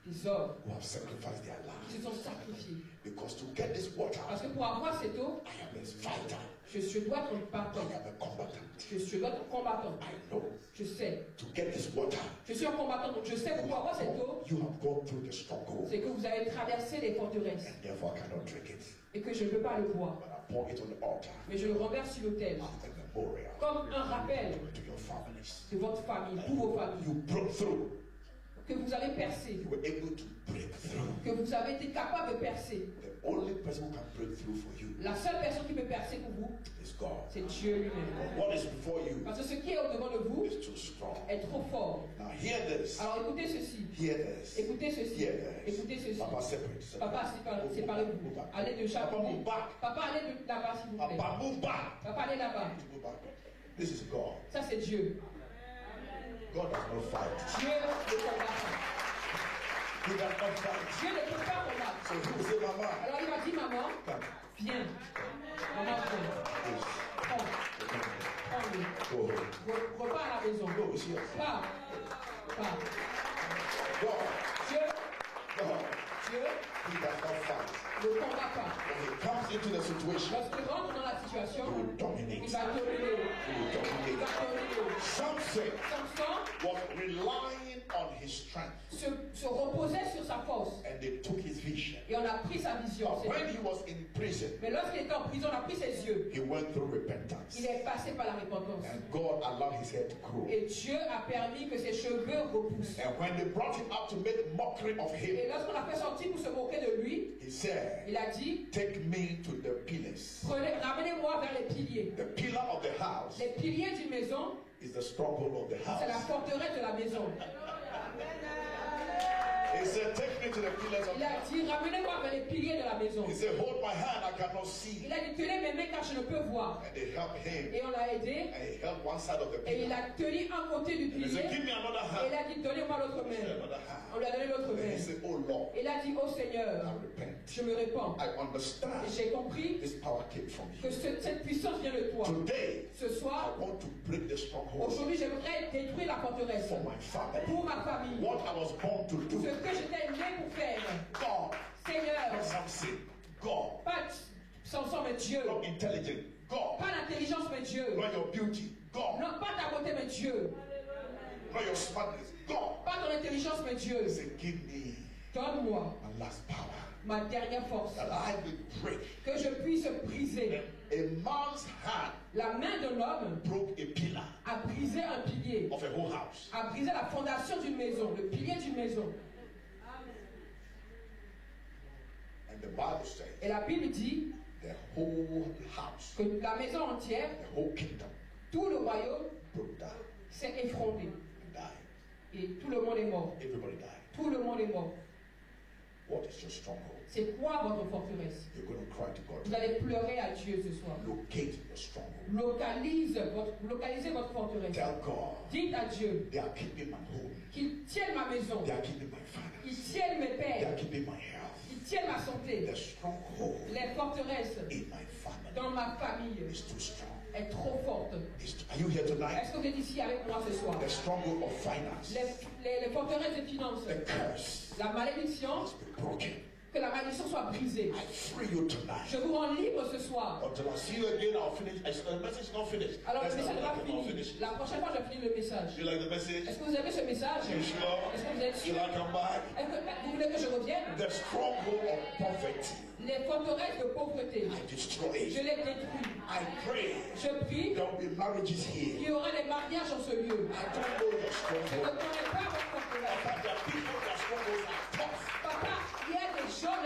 des hommes who have sacrificed their qui lives. se sont sacrifiés. Because to get this water, Parce que pour avoir cette eau, I am a fighter. je dois être combattant. I am a combatant. Je dois être combattant. I know. Je sais. To get this water, Je suis un combattant, donc je sais que pour avoir cette eau, you have gone through the struggle, c'est que vous avez traversé les forteresses and therefore I cannot drink it. et que je ne peux pas le boire. But I pour it on the altar Mais je le renverse sur l'autel as a memorial comme un rappel to your families. de votre famille, pour vos familles, You broke through. que vous avez percé, You were able to break through. que vous avez été capable de percer. The only person who can break through for you La seule personne qui peut percer pour vous, is God. c'est Dieu lui-même. What is before you Parce que ce qui est au-devant de vous is too strong. est trop fort. Now hear this. Alors écoutez ceci. Hear this. Écoutez ceci. Hear this. Écoutez ceci. Papa, separate. Papa, séparez-vous. Allez de chaque Papa, côté. move back. Papa, allez de là-bas, s'il vous plaît. Papa, move back. Papa, allez là-bas. Move back. This is God. Ça, c'est Dieu. God does not fight. Dieu ne combat pas. He does not fight. Dieu ne peut pas combattre. So he will say, Mama, Alors il m'a dit, maman, come. viens. Maman, viens. Prends. Prends-le. Go home. Repars à la maison. No, it's yours. Pars. Pars. God. Dieu, God. Dieu He does not fight. ne combat pas. When he comes into the situation, Lorsqu'il rentre dans la situation, he will il dominate. va dominer. He will Il dominate. va dominer. Samson Samson was relying on his strength, se reposait sur sa force. and they took his vision. Et on a pris sa vision. But when he was in prison, Mais lorsqu'il était en prison, on a pris ses yeux. he went through repentance, Il est passé par la repentance. and God allowed his head to grow. Et Dieu a permis que ses cheveux repoussent. And when they brought him up to make mockery of Et him, lorsqu'on a fait sortir pour se moquer de lui, he said, il a dit, take me to the pillars. ramenez-moi vers les piliers. The pillar of the house Les piliers d'une maison, is the stronghold of the c'est la house. forteresse de la maison. He said, take me to the pillars of Il the a house. dit, ramenez-moi vers les piliers de la maison. He said, hold my hand, I cannot see. Il a dit, tenez mes mains car je ne peux voir. And they helped him, Et on l'a aidé. and he held one side of the Et il pillar. a tenu un côté du And he said, pilier. give me another Et il hand. a dit, donnez-moi l'autre He said, main. another hand. On lui a donné l'autre And he main. said, oh Lord, Et il a dit, oh Seigneur, I repent. je me répands. I Et understand j'ai compris this power came from que you. cette puissance vient de toi. Today, Ce I soir, want to break the stronghold aujourd'hui, j'aimerais détruire la forteresse for my family. pour ma famille. What I was born to Ce do, que j'étais né pour faire. God, Seigneur, not Samson, God, pas Samson, mais Dieu. not intelligent, God, Pas l'intelligence, mais Dieu. not your beauty, God, Non, pas ta beauté, mais Dieu. not your smartness, God. Pas ton intelligence, mais Dieu. He said, give me Donne-moi my last power ma dernière force. that I will break. Que je puisse briser. A man's hand La main de l'homme broke a pillar a brisé un pilier. of a whole house. A brisé la fondation d'une maison, le pilier d'une maison. And the Bible says Et la Bible dit the whole house, que la maison entière, the whole kingdom tout le royaume broke down s'est effondré. and died. Et tout le monde est mort. Everybody died. Tout le monde est mort. What is your stronghold? C'est quoi votre forteresse? You're going to cry to God. Vous allez pleurer à Dieu ce soir. Locate your stronghold. Localisez votre forteresse. Tell God Dites à Dieu they are keeping my home. qu'il tienne ma maison, They are keeping my qu'il finance. tienne mes They are pères, keeping my health. qu'il tienne ma santé. The stronghold Les forteresses in my family dans ma famille is too strong. est trop forte. Are you here tonight? Est-ce que vous êtes ici avec moi ce soir? The stronghold of finance, Les forteresses de finances, the curse la malédiction, must be broken. que la malédiction soit brisée. I free you tonight. Je vous rends libre ce soir. Until I see you again, I'll finish. The message is not finished. Alors le That's message not n'est pas like I'll fini. finish. La prochaine fois, je finis le message. You like the message? Est-ce que vous avez ce message? You sure? Est-ce que vous êtes sûr? Should I come back? Est-ce que vous voulez que je revienne? The stronghold of poverty, Les forteresses de pauvreté, I destroy je it. les détruis. I pray Je prie there will be marriages here. qu'il y aura des mariages en ce lieu. I don't know your Je ne stronghold. connais pas votre forteresse. But there are people their strongholds are tough. Papa, il y a des gens,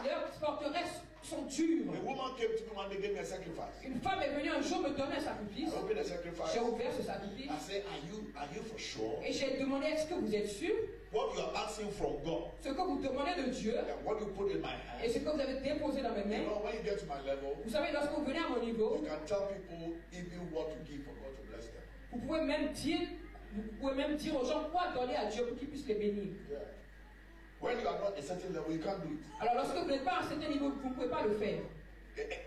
leurs forteresses sont dures. A woman came to me one day, gave me a sacrifice. Une femme est venue un jour me donner un sacrifice. I opened the sacrifice. J'ai ouvert ce sacrifice I said, are you for sure? et j'ai demandé est-ce que vous êtes sûr? What you are asking from God Ce que vous demandez de Dieu and what you put in my et hand. ce que vous avez déposé dans mes You mains. know, when you get to my level, Vous savez, lorsque vous venez à mon niveau, you can tell people even what to give for God to bless them. vous pouvez même dire aux gens quoi donner à Dieu pour qu'il puisse les bénir. Yeah. When you are not at a certain level, you can't do it. Alors lorsque vous n'êtes pas à un certain niveau, vous ne pouvez pas le faire.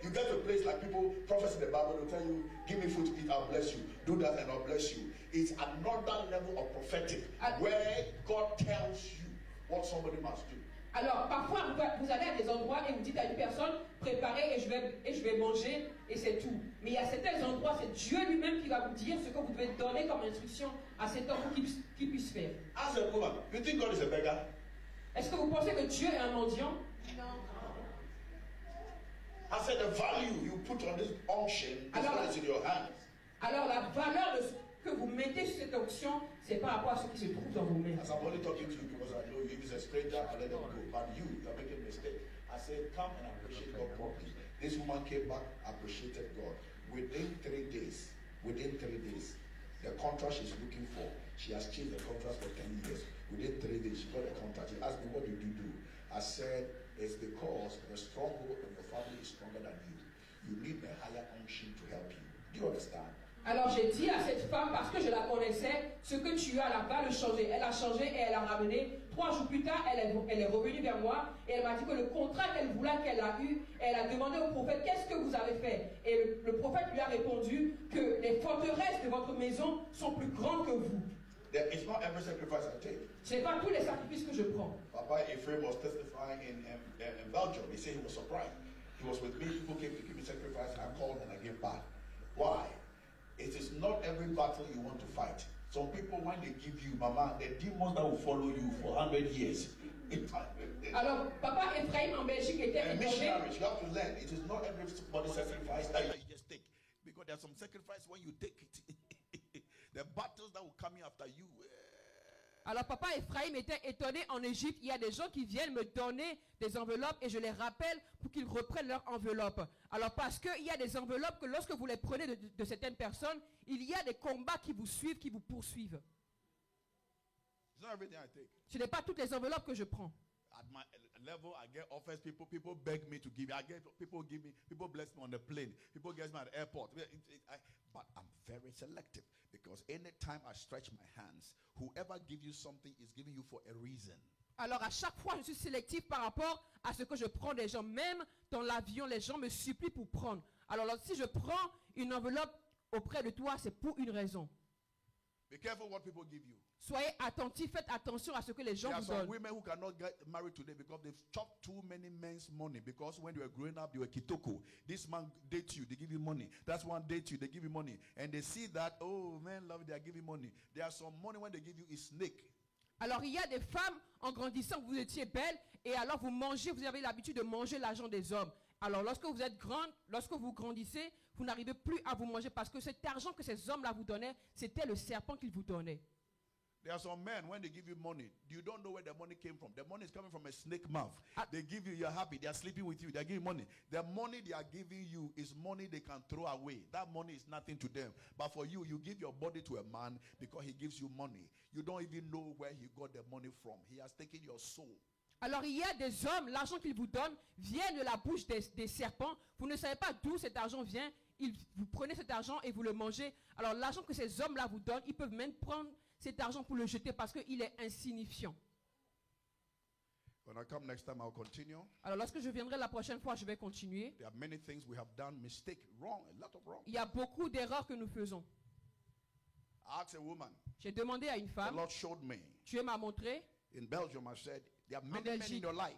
You get to a place like people, prophets in the Bible will tell you, give me food to eat, I'll bless you. Do that and I'll bless you. It's another level of prophetic where God tells you what somebody must do. Alors parfois vous allez à des endroits et vous dites à une personne, préparez et je vais manger et c'est tout. Mais il y a certains endroits, c'est Dieu lui-même qui va vous dire ce que vous devez donner comme instruction à cet homme qu'il puisse faire. Ask a woman, you think God is a beggar? Est-ce que vous pensez que Dieu est un mendiant? Non. I said the value you put on this unction is what is in your hands. Alors la valeur de ce que vous mettez sur cette onction, c'est par rapport à ce qui se trouve dans vos mains. As I'm only talking to you because I know you, if it's a stranger, I'll let them go. But you are making a mistake. I said, come and appreciate God properly. This woman came back, appreciated God. Within 3 days, the contract she's looking for, she has changed the contract for 10 years. Within 3 days, she got a contract. She asked me, what did you do? I said, it's because the stronghold in your family is stronger than you. You need a higher unction to help you. Do you understand? Alors j'ai dit à cette femme, parce que je la connaissais, ce que tu as là-bas le changer. Elle a changé et elle a ramené. 3 jours plus tard, elle est revenue vers moi et elle m'a dit que le contrat qu'elle voulait, qu'elle a eu, elle a demandé au prophète, qu'est-ce que vous avez fait? Et le prophète lui a répondu que les forteresses de votre maison sont plus grandes que vous. It's not every sacrifice I take. Ce n'est pas tous les sacrifices que je prends. Papa Ephraim was testifying in Belgium. He said he was surprised. He was with me. People came to give me sacrifice. I called and I gave back. Why? It is not every battle you want to fight. Some people, when they give you, Mama, the demons that will follow you for 100 years. Alors, Papa Ephraim en Belgique était missionaries, you have to learn. It is not everybody sacrifice that you just take. Because there's some sacrifice when you take it. The battles that will come after you. Alors Papa Ephraim était étonné en Égypte. Il y a des gens qui viennent me donner des enveloppes et je les rappelle pour qu'ils reprennent leurs enveloppes. Alors parce qu'il y a des enveloppes que lorsque vous les prenez de certaines personnes, il y a des combats qui vous suivent, qui vous poursuivent. Ce n'est pas toutes les enveloppes que je prends. At my level, I get offers. People beg me to give. People bless me on the plane. People get me at the airport. But I'm very selective because anytime I stretch my hands, whoever gives you something is giving you for a reason. Alors à chaque fois, je suis sélectif par rapport à ce que je prends des gens. Même dans l'avion, les gens me supplient pour prendre. Alors si je prends une enveloppe auprès de toi, c'est pour une raison. Be careful what people give you. Soyez attentifs, faites attention à ce que les gens vous donnent. There are some women who cannot get married today because they've chopped too many men's money. Because when they were growing up, they were kitoko. This man dates you, they give you money. That's one date you, they give you money. And they see that, oh, men love it, they are giving money. There are some money when they give you is snake. Alors il y a des femmes, en grandissant, vous étiez belles, et alors vous mangez, vous avez l'habitude de manger l'argent des hommes. Alors lorsque vous êtes grande, lorsque vous grandissez, vous n'arrivez plus à vous manger parce que cet argent que ces hommes-là vous donnaient, c'était le serpent qu'ils vous donnaient. There are some men, when they give you money, you don't know where the money came from. The money is coming from a snake mouth. They give you, you're happy, they are sleeping with you, they are giving money. The money they are giving you is money they can throw away. That money is nothing to them. But for you, you give your body to a man because he gives you money. You don't even know where he got the money from. He has taken your soul. Alors il y a des hommes, l'argent qu'ils vous donnent vient de la bouche des serpents. Vous ne savez pas d'où cet argent vient. Vous prenez cet argent et vous le mangez. Alors l'argent que ces hommes-là vous donnent, ils peuvent même prendre cet argent pour le jeter parce qu'il est insignifiant. When I come next time, I'll continue. Alors lorsque je viendrai la prochaine fois, je vais continuer. There are many things we have done, mistake, wrong, a lot of wrong. Il y a beaucoup d'erreurs que nous faisons. I asked a woman. J'ai demandé à une femme. The Lord showed me. Dieu m'a montré. In Belgium, I said, there are many men in your life.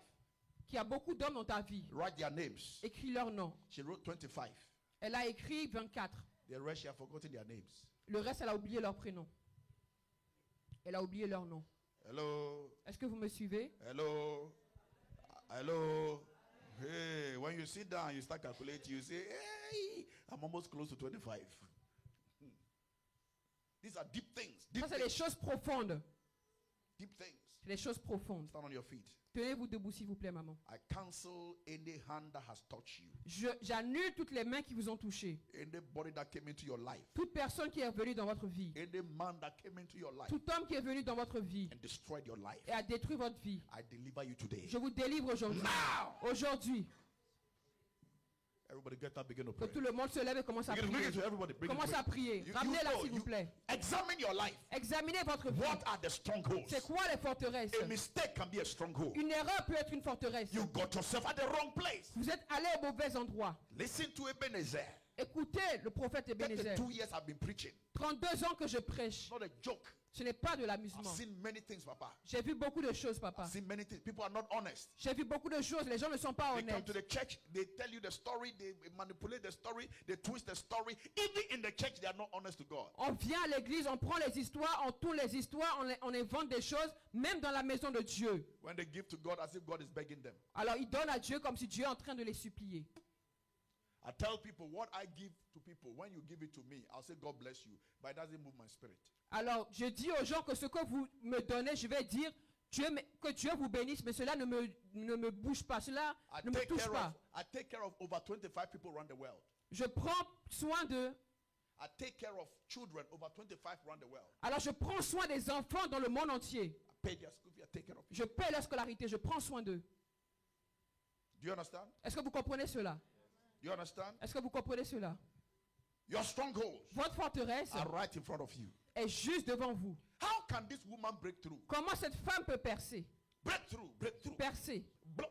Qu'il y a beaucoup d'hommes dans ta vie. Write their names. Écris leurs noms. She wrote 25. Elle a écrit 24. The rest, she had forgotten their names. Le reste, elle a oublié leurs prénoms. Elle a oublié leur nom. Hello. Est-ce que vous me suivez? Hello. Hello. Hey, when you sit down, you start calculating, you say, hey, I'm almost close to 25. These are deep things. Ça, c'est les choses profondes. Deep things. C'est les choses profondes. Stand on your feet. Tenez-vous debout, s'il vous plaît, maman. I cancel any hand that has touched you. J'annule toutes les mains qui vous ont touché. Anybody that came into your life. Toute personne qui est venue dans votre vie. Any man that came into your life. Tout homme qui est venu dans votre vie. And destroyed your life. Et a détruit votre vie. I deliver you today. Je vous délivre aujourd'hui. Now. Aujourd'hui. Everybody get up, begin to Que pray. tout le monde se lève et commence à Bring prier. it to everybody. Bring it, Commence bring à it. prier. Ramenez-la s'il vous plaît. Examine your life. Examinez votre vie. What are the strongholds? C'est quoi les forteresses? A mistake can be a stronghold. Une erreur peut être une forteresse. You got yourself at the wrong place. Vous êtes allé au mauvais endroit. Listen to Ebenezer. Écoutez le prophète Ebenezer. 32 years I've been preaching. 32 ans que je prêche. It's not a joke. Ce n'est pas de I've l'amusement. seen many things, Papa. J'ai vu beaucoup de choses, I've papa. seen many things. People are not honest. J'ai vu beaucoup de choses. Les gens ne sont pas They come honnêtes. to the church, they tell you the story, they manipulate the story, they twist the story. Even in the church, they are not honest to God. On vient à l'église, on prend les histoires, on tourne les histoires, on invente des choses, même dans la maison de Dieu. When they give to God as if God is begging them. Alors ils donnent à Dieu comme si Dieu est en train de les supplier. I tell people what I give to people. When you give it to me, I'll say God bless you, but it doesn't move my spirit. Alors je dis aux gens que ce que vous me donnez, je vais dire que Dieu vous bénisse, mais cela ne me bouge pas, cela ne me touche pas. I take care of over 25 people around the world. Je prends soin d'eux. I take care of children over 25 around the world. Alors je prends soin des enfants dans le monde entier. I pay their school fee, I take care of it. Je paie leur scolarité, je prends soin d'eux. Do you understand? Est-ce que vous comprenez cela? You understand? Est-ce que vous comprenez cela? Your strongholds Votre forteresse are right in front of you. est juste devant vous. How can this woman break through? Comment cette femme peut percer? Breakthrough, breakthrough. Percer.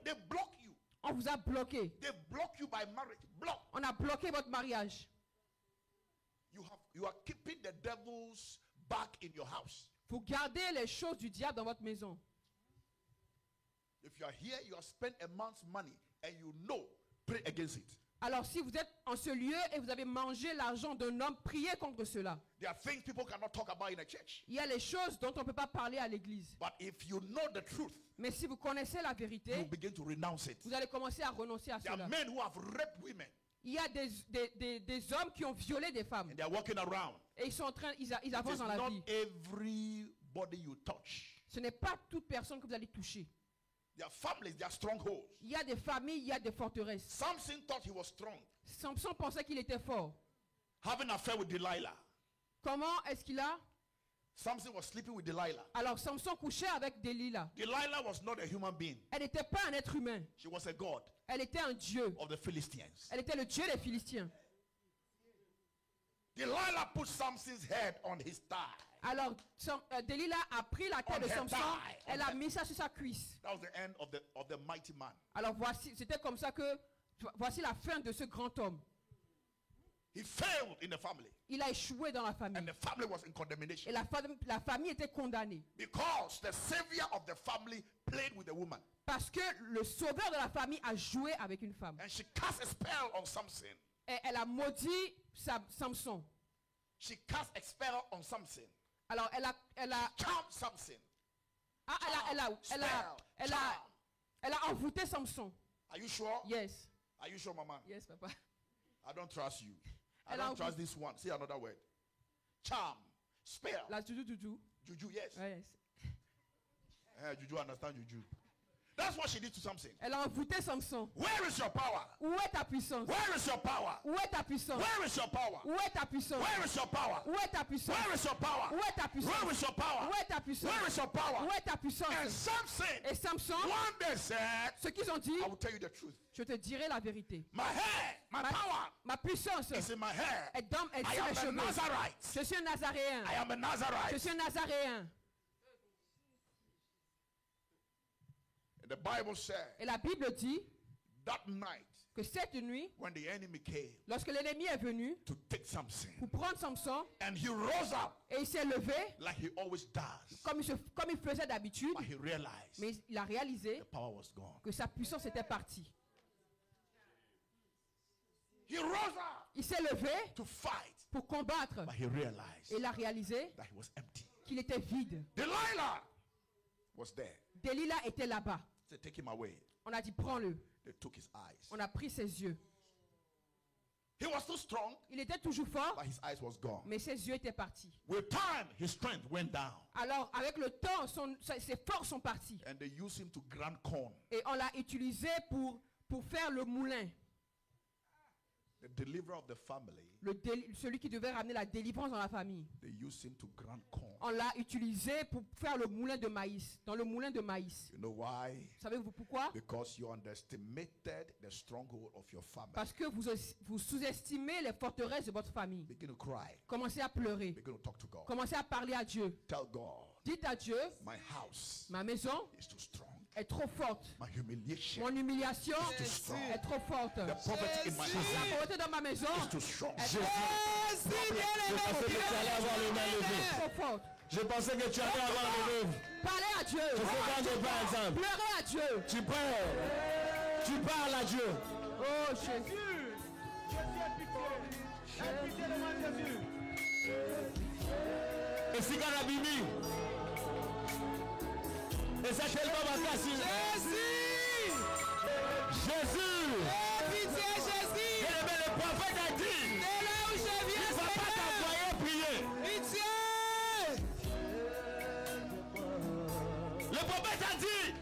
They block you. On vous a bloqué. They block you by marriage. Block. On a bloqué votre mariage. You are keeping the devil's back in your house. Vous gardez les choses du diable dans votre maison. If you are here, you have spent a month's money and you know, pray against it. Alors si vous êtes en ce lieu et vous avez mangé l'argent d'un homme, priez contre cela. There are things people cannot talk about in a church. Il y a les choses dont on ne peut pas parler à l'église. But if you know the truth, Mais si vous connaissez la you vérité, begin to renounce it. vous allez commencer à renoncer à There are cela. men who have raped women Il y a des hommes qui ont violé des femmes. and they are walking around. Et ils sont en train, ils It avancent is dans la not vie. everybody you touch. Ce n'est pas toute personne que vous allez toucher. There are families, there are strongholds. Il y a des familles, il y a des forteresses. Samson thought he was strong, Samson pensait qu'il était fort. having an affair with Delilah. Comment est-ce qu'il a? Samson was sleeping with Delilah. Alors Samson couchait avec Delilah. Delilah was not a human being. Elle n'était pas un être humain. She was a god Elle était un dieu. of the Philistines. Elle était le dieu des Philistins. Delilah put Samson's head on his thigh. Alors Delilah a pris la tête On de her Samson. thigh. Elle a mis ça sur sa cuisse. That was the end of the mighty man. Alors voici, c'était comme ça que voici la fin de ce grand homme. He failed in the family, Il a échoué dans la and famille. the family was in condemnation Et la famille était condamnée. because the savior of the family played with the woman, Parce que le sauveur de la famille a joué avec une femme. and she cast a spell on Samson. Et elle a maudit Samson. She cast a spell on Samson. Alors elle a Charmed Samson. elle a envoûté Samson. Are you sure? Yes. Are you sure, Mama? Yes, papa. I don't trust you. I Elle don't a trust this one. Say another word. Charm. Spell. La juju. Juju, yes. Yes. Juju, understand Juju. That's what she did to Samson. Elle a envoûté Samson. Where is your power? Où est ta puissance? Where is your power? Où est ta puissance? Where is your power? Où est ta puissance? Where is your power? Où est ta puissance? Where is your power? Où est ta puissance? Where is your power? Où est ta puissance? Where is your power? Où est ta And puissance? Samson Et Samson, one day said, ce qu'ils ont dit, I will tell you the truth. je te dirai la vérité. My hair, my power Ma puissance is in my hair. est dans I sur am mes a cheveux. Nazarite. Je suis un Nazaréen. I am a Je Nazarite. suis un Nazaréen. And the Bible said Et la Bible dit that night que cette nuit, when the enemy came lorsque l'ennemi est venu to take Samson, pour prendre Samson, and he rose up et il s'est levé, like he always does, comme il faisait d'habitude, but he realized mais il a réalisé the power was gone. que sa puissance était partie. He rose up Il s'est levé to fight, pour combattre, but he realized et il a réalisé that he was empty. qu'il était vide. Delilah was there. Delilah était là-bas. They take him away. On a dit prends-le. They took his eyes. On a pris ses yeux. He was too strong, Il était toujours fort, but his eyes was gone. mais ses yeux étaient partis. With time, his strength went down, Alors avec le temps, ses forces sont parties. and they used him to grind corn. Et on l'a utilisé pour faire le moulin. the deliverer of the family, celui qui devait ramener la délivrance dans la famille, they used him to grind corn. on l'a utilisé pour faire le moulin de maïs, dans le moulin de maïs. You know why? Savez-vous pourquoi? Because you underestimated the stronghold of your family. Parce que vous sous-estimez les forteresses de votre famille. Begin to cry. Commencez à pleurer. Begin to talk to God. Commencez à parler à Dieu. Tell God, Dites à Dieu, my house ma maison is too strong. est trop forte. My humiliation Mon humiliation is too strong. est trop forte. The poverty in my La house pauvreté dans ma maison is too strong. est trop forte. Je pensais que tu allais avoir le rêve. Parlez à Dieu. Je fais pas de par exemple. Pleurez à Dieu. Tu parles. Tu parles à Dieu. Oh Jésus. Aie pitié de moi, Jésus. Et si quand la Bible. Et ça tellement va casser. Jésus! Jésus. Oh, pitié, Jésus! Le prophète a dit. C'est là où je viens, Il ne va pas t'envoyer prier. Pitié! Le prophète a dit.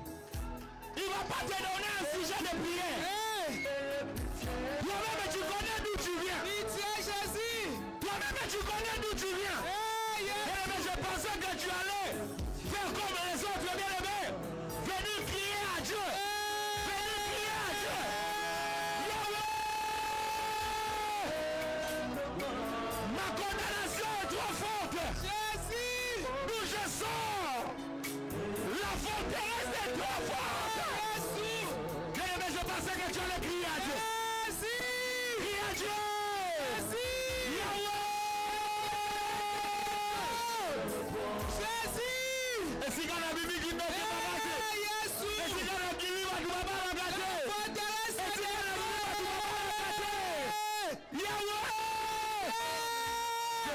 Il ne va pas te donner un sujet de prière. Toi-même tu connais d'où tu viens. Pitié, Jésus! Toi-même tu connais d'où tu viens. Mais je pensais que tu allais faire comme les autres bien-aimés. Venir prier à Dieu. Venir prier à Dieu. Ma condamnation est trop forte. Jésus! D'où je sors. La forteresse est trop forte. Bien-aimé, je pensais que tu allais crier à Dieu. Crie à Dieu. Et si quand la Bible dit non, c'est pas passé. Et si quand la Bible va nous pas regarder. Et si quand la Bible va nous pas regarder.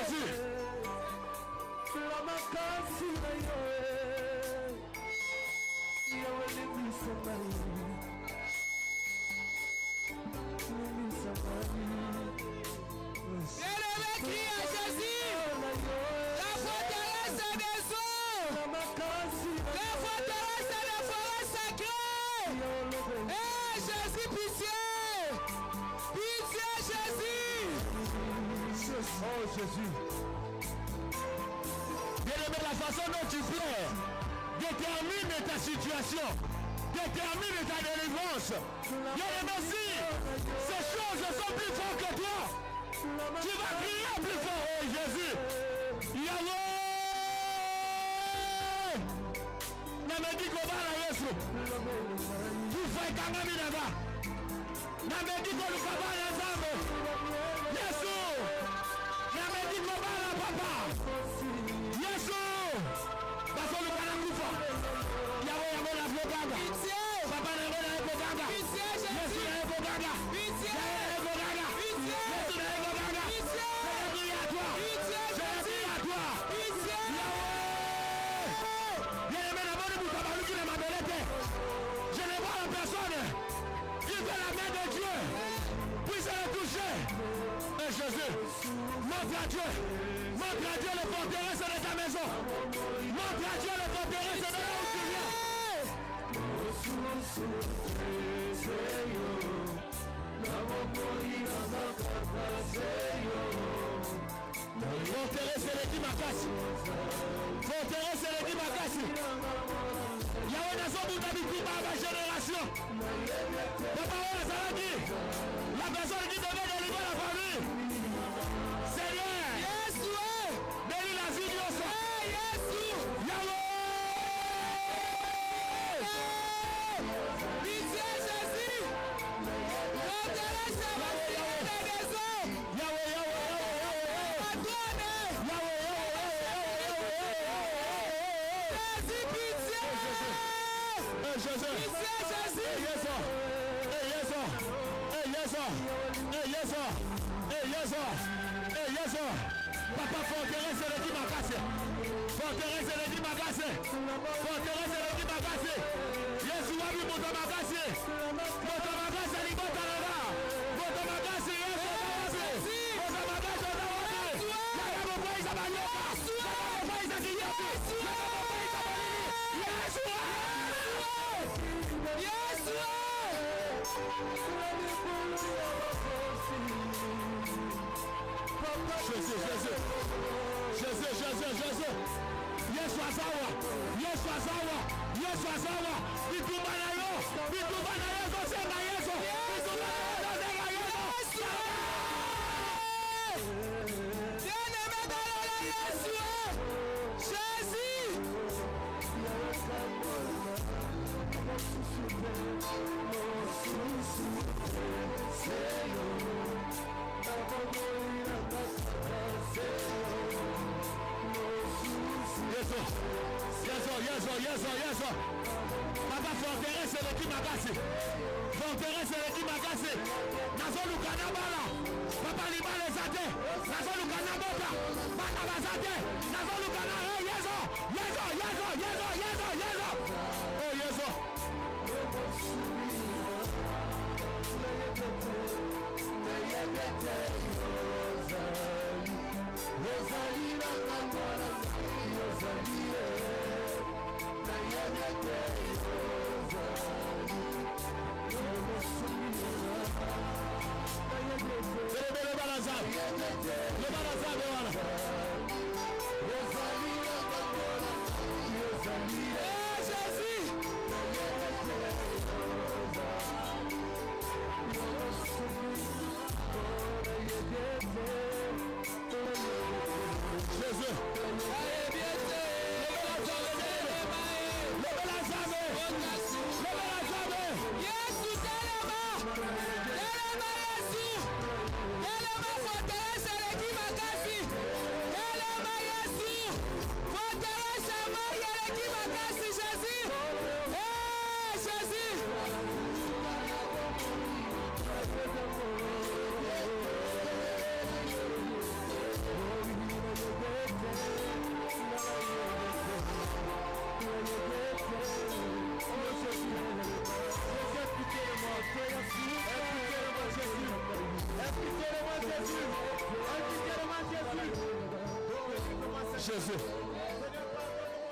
Jésus. Bien-aimé, crie à Jésus! La forteresse des eaux! La forteresse des forêts sacrées! Eh, Jésus, pitié! Pitié, Jésus! Oh Jésus. Bien-aimé, la façon dont tu pleures détermine ta situation, détermine ta délivrance. Bien-aimé, si ces choses sont plus fortes que toi, tu vas crier plus fort. Oh Jésus. Yahweh. Namedi kobala Yesu. Tu fais kangami naba. Namedi kolukabala Zambo. Yesu. Namedi kobala papa. Yesu. Basolukana kufa. Yahweh yamona vloganga. Pitié! Papa namona vloganga. Pitié, Yesu Jésus! na vloganga. Pitié! Yesu vloganga. Pitié! Yesu na vloganga. Pitié! Jésus à toi. Pitié, Jésus à toi. Pitié! Bien-aimé, d'abord, nous t'avons dit de ma belette. Je ne vois la personne qui fait la main de Dieu puisse le toucher. Et Jésus, montre à Dieu le forteresse de ta maison. Montre à Dieu le forteresse de là où tu viens. Forteresse de Dimakasi. Forteresse de Dimakasi. Yahweh n'a pas d'habitude par ma génération. La parole ça va dire. La personne qui devait délivrer la famille. Seigneur. Délivre la vie de Yahweh. Pitié, Jésus! Forteresse des eaux! Jésus, pitié! Papa, forteresse de Dimakasi. Forteresse de Dimakasi. Forteresse de Dimakasi. Yesu wabi Motomakasi. Motomakasi ni Motarada. Motomakasi Yesu wabi. Motomakasi wabi. Yaya Mokoisa Banyoka. Yaya Mokoisa Kiyoki. Yaya Mokoisa Banini. Yesu wabi. Yes, Lord! Jésus, Jésus. Jésus, Jésus, Jésus. Yesu azawa. Yesu azawa. Yesu azawa. Bitumba na yo. Bitumba na Yesu sema Yesu. Bitumba na Yesu sema Yesu. Tiene medalla la Yesu. Jésus. Yes. Papa Fonterre, c'est le qui m'a cassé. Fonterre, c'est le qui m'a cassé. Nazo Lucana Bala. Papa Liba les athées. Nazo Lucana Bota. Papa Bazate. Nazo Lucana. Yeso. Oh, Yeso.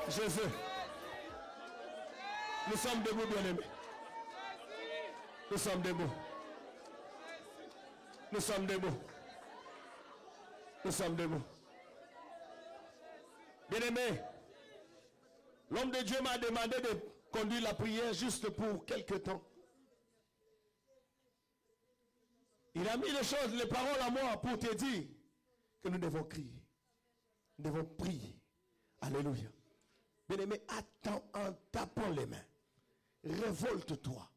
Jésus. Nous sommes debout, bien-aimés. Nous sommes debout. Nous sommes debout. Nous sommes debout. Bien-aimés, l'homme de Dieu m'a demandé de conduire la prière juste pour quelque temps. Il a mis les paroles à moi pour te dire que nous devons crier. Nous devons prier. Alléluia. Bien-aimé, attends en tapant les mains. Révolte-toi.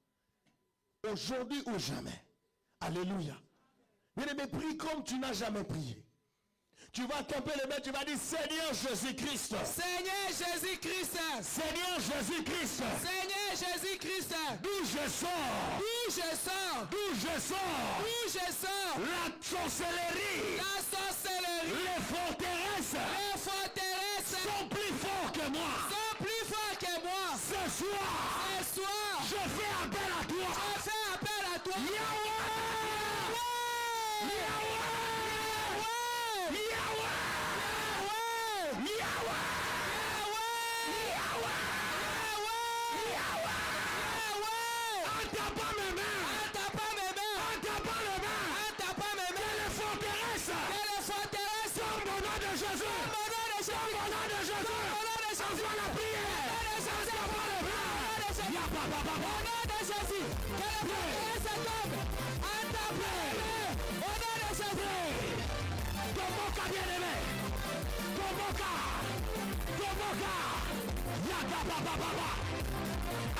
Aujourd'hui ou jamais. Alléluia. Bien-aimé, prie comme tu n'as jamais prié. Tu vas taper les mains, tu vas dire Seigneur Jésus-Christ. Seigneur Jésus-Christ. Seigneur Jésus-Christ. Seigneur Jésus-Christ. D'où je sors. D'où je sors. D'où je sors. D'où je sors. La sorcellerie. La sorcellerie. Les forteresses. Les forteresses. Sont plus forts que moi. Sont plus forts que moi. Ce soir. Ce soir. Je fais appel à toi. Je fais appel à toi. Yahweh.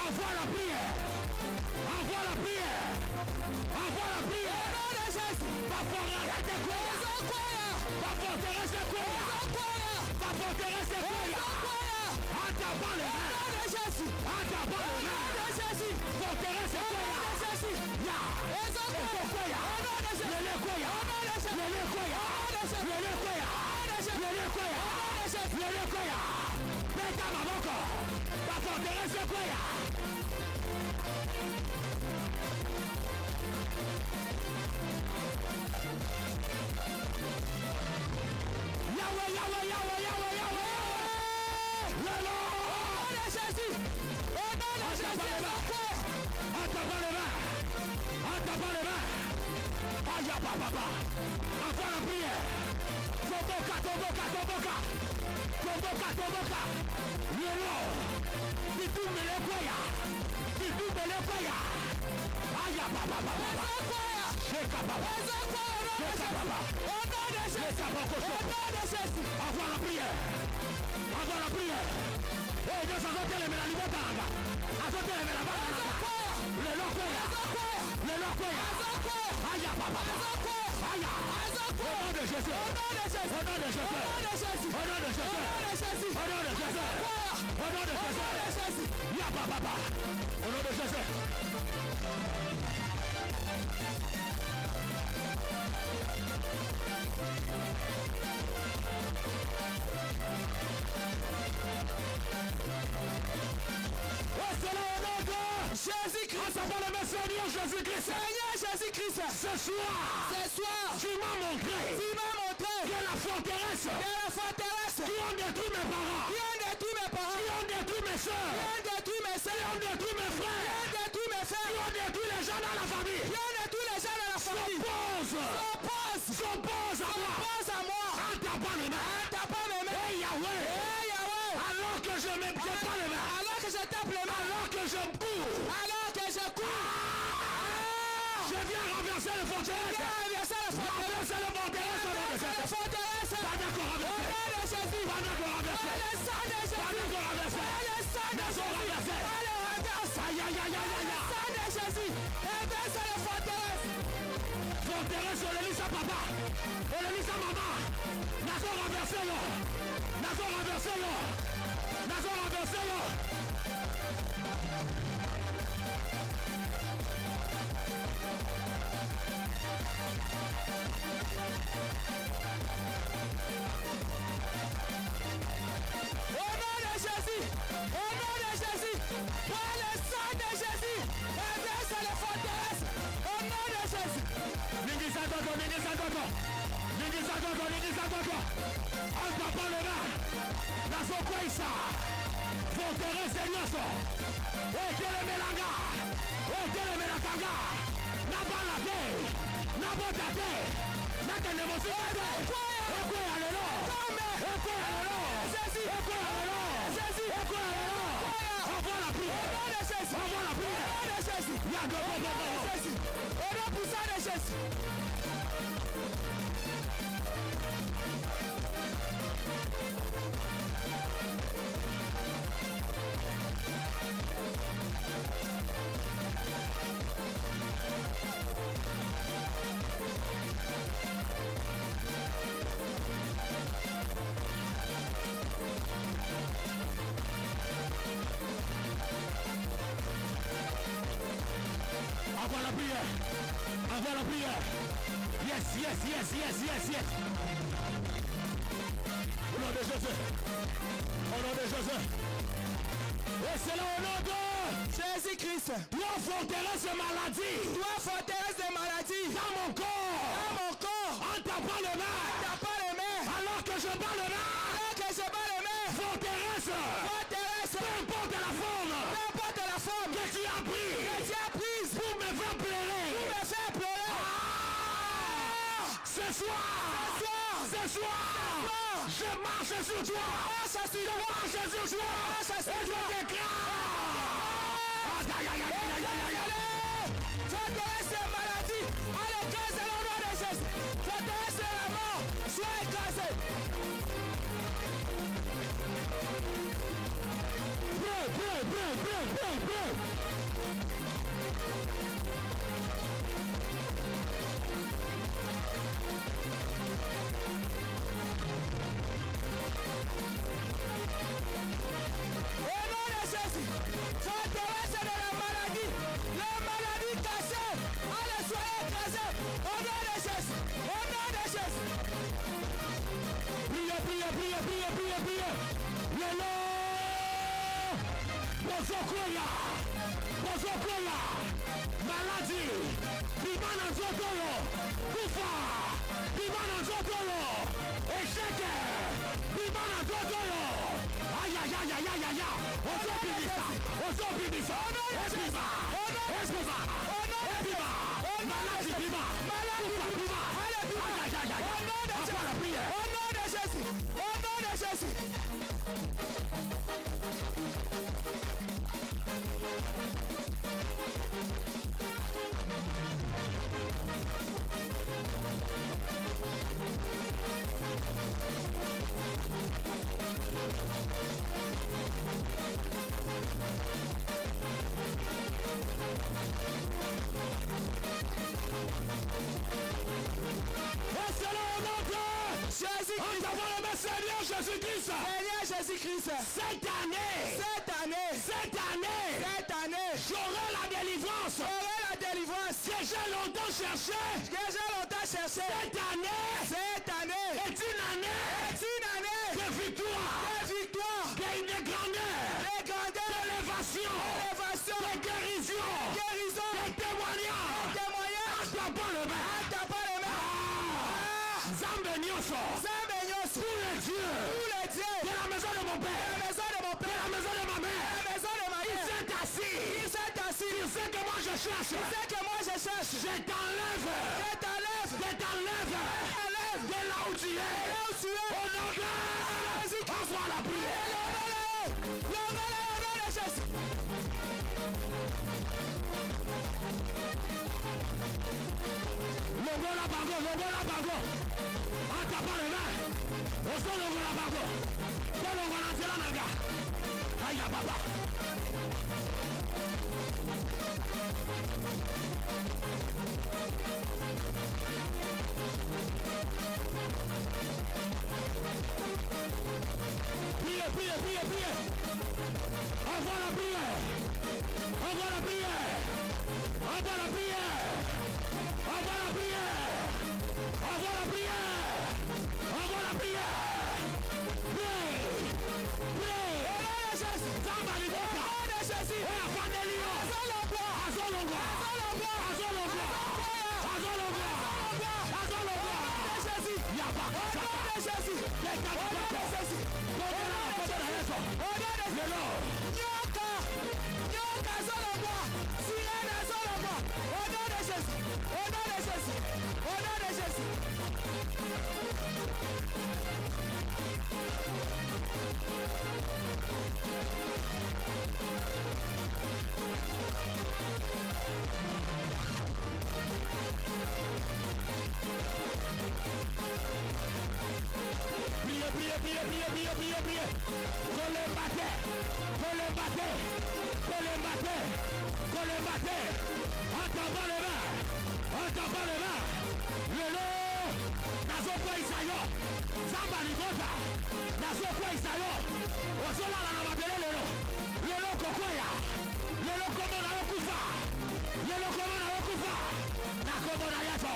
Envoie la prière. Envoie la prière. Envoie la prière. Au nom de Jésus. Va forteresse de quoi? Va forteresse de quoi? Va forteresse de quoi? En tapant les mains. Au nom de Jésus. En tapant les mains. Au nom de Jésus. Forteresse de quoi? Au nom de Jésus. Ya. Au nom de Jésus. Le lekoya. Au nom de Jésus. Le lekoya. Au nom de Jésus. Le lekoya. Au nom de Jésus. Le lekoya. Au nom de Jésus. Le lekoya. Peta maboko. Va forteresse de quoi? Yahweh, Yahweh, Yahweh, Yahweh, Yahweh. Le nom de Jésus. Au nom de Jésus. En tapant les mains. En tapant les mains. Aïe, papa. Envoie la prière. tomboka. Lelo. Melekwaya. Aya baba. Sheka baba. Avoir la prière. Et Dieu s'en va la liberté. Le lokoya. Aya baba. Aya. Au nom de Jésus. Ya baba. Au nom de Jésus. Jésus-Christ, ça va le Seigneur Jésus-Christ. Ce soir, tu m'as montré que la forteresse qui ont détruit mes parents, qui ont détruit mes soeurs, qui ont détruit mes frères, qui ont détruit les gens dans la famille, s'oppose à moi, en tapant les mains. Hey Yahweh, alors que je me tape les mains, alors que je cours, je viens renverser le forteresse. Forteresse, on le lit à papa, on le lit à maman. Nazo renversé. Au nom de Jésus, par le sang de Jésus, renverse les forteresses. Au nom de Jésus. En tapant le main, Nazo Kwaisa, forteresse de Nyoso, Ekele Melanga, Ekele Melakanga, Nabalade, Nabotate, Nakanemosite, Ekwe Alelo, envoie la prière, Yago, au nom puissant de Jésus. Envoie la prière. Yes. Au nom de Jésus. Et c'est là au nom de Jésus-Christ. Toi forteresse de maladie. Dans mon corps. En tapant les mains. Alors que je bats les mains. Forteresse. Peu importe la forme. Que tu as prise. Pour me faire pleurer. Ce soir, je marche sur toi. Et je déclare. Forteresse de maladie, à l'écrase de l'honneur de Jésus. Forteresse de la mort, sois écrasé. Au nom de Jésus, forteresse de la maladie cassée, allez soyez écrasés. Au nom de Jésus, Priez. Lelo, Bozokoya, maladie, Bimana Zotolo, Kufa, Bimana Zotolo, échec, Bimana Zotolo. Aïe. Ozobibisa. Espiva. Maladie, Bima. Aïe. Après la prière. Jésus-Christ. Seigneur Jésus-Christ. Cette année. J'aurai la délivrance. Que j'ai longtemps cherché. Cette année. Est une année. De victoire. De grandeur. D'élévation. De guérison. De témoignage. Attrapant le main. Zambegnoso. Tous les dieux. De la maison de mon père. De la maison de ma mère. Il s'est assis. Il sait que moi je cherche. Je t'enlève. De là où tu es. Au nom de Jésus. Envoie la prière. Logo la bago. En tapant les mains. On se logo la bago. On logo la tela naga. Aïe papa. Priez. Envoie la prière. Priez. Qu'on les batte. En tapant les mains. Lelo. Nazo kwa isayo. Zamba ligota. Nazo kwa isayo. Osola la mabele lelo. Lelo kokoya. Lelo komo na okufa. Na komo na yaso.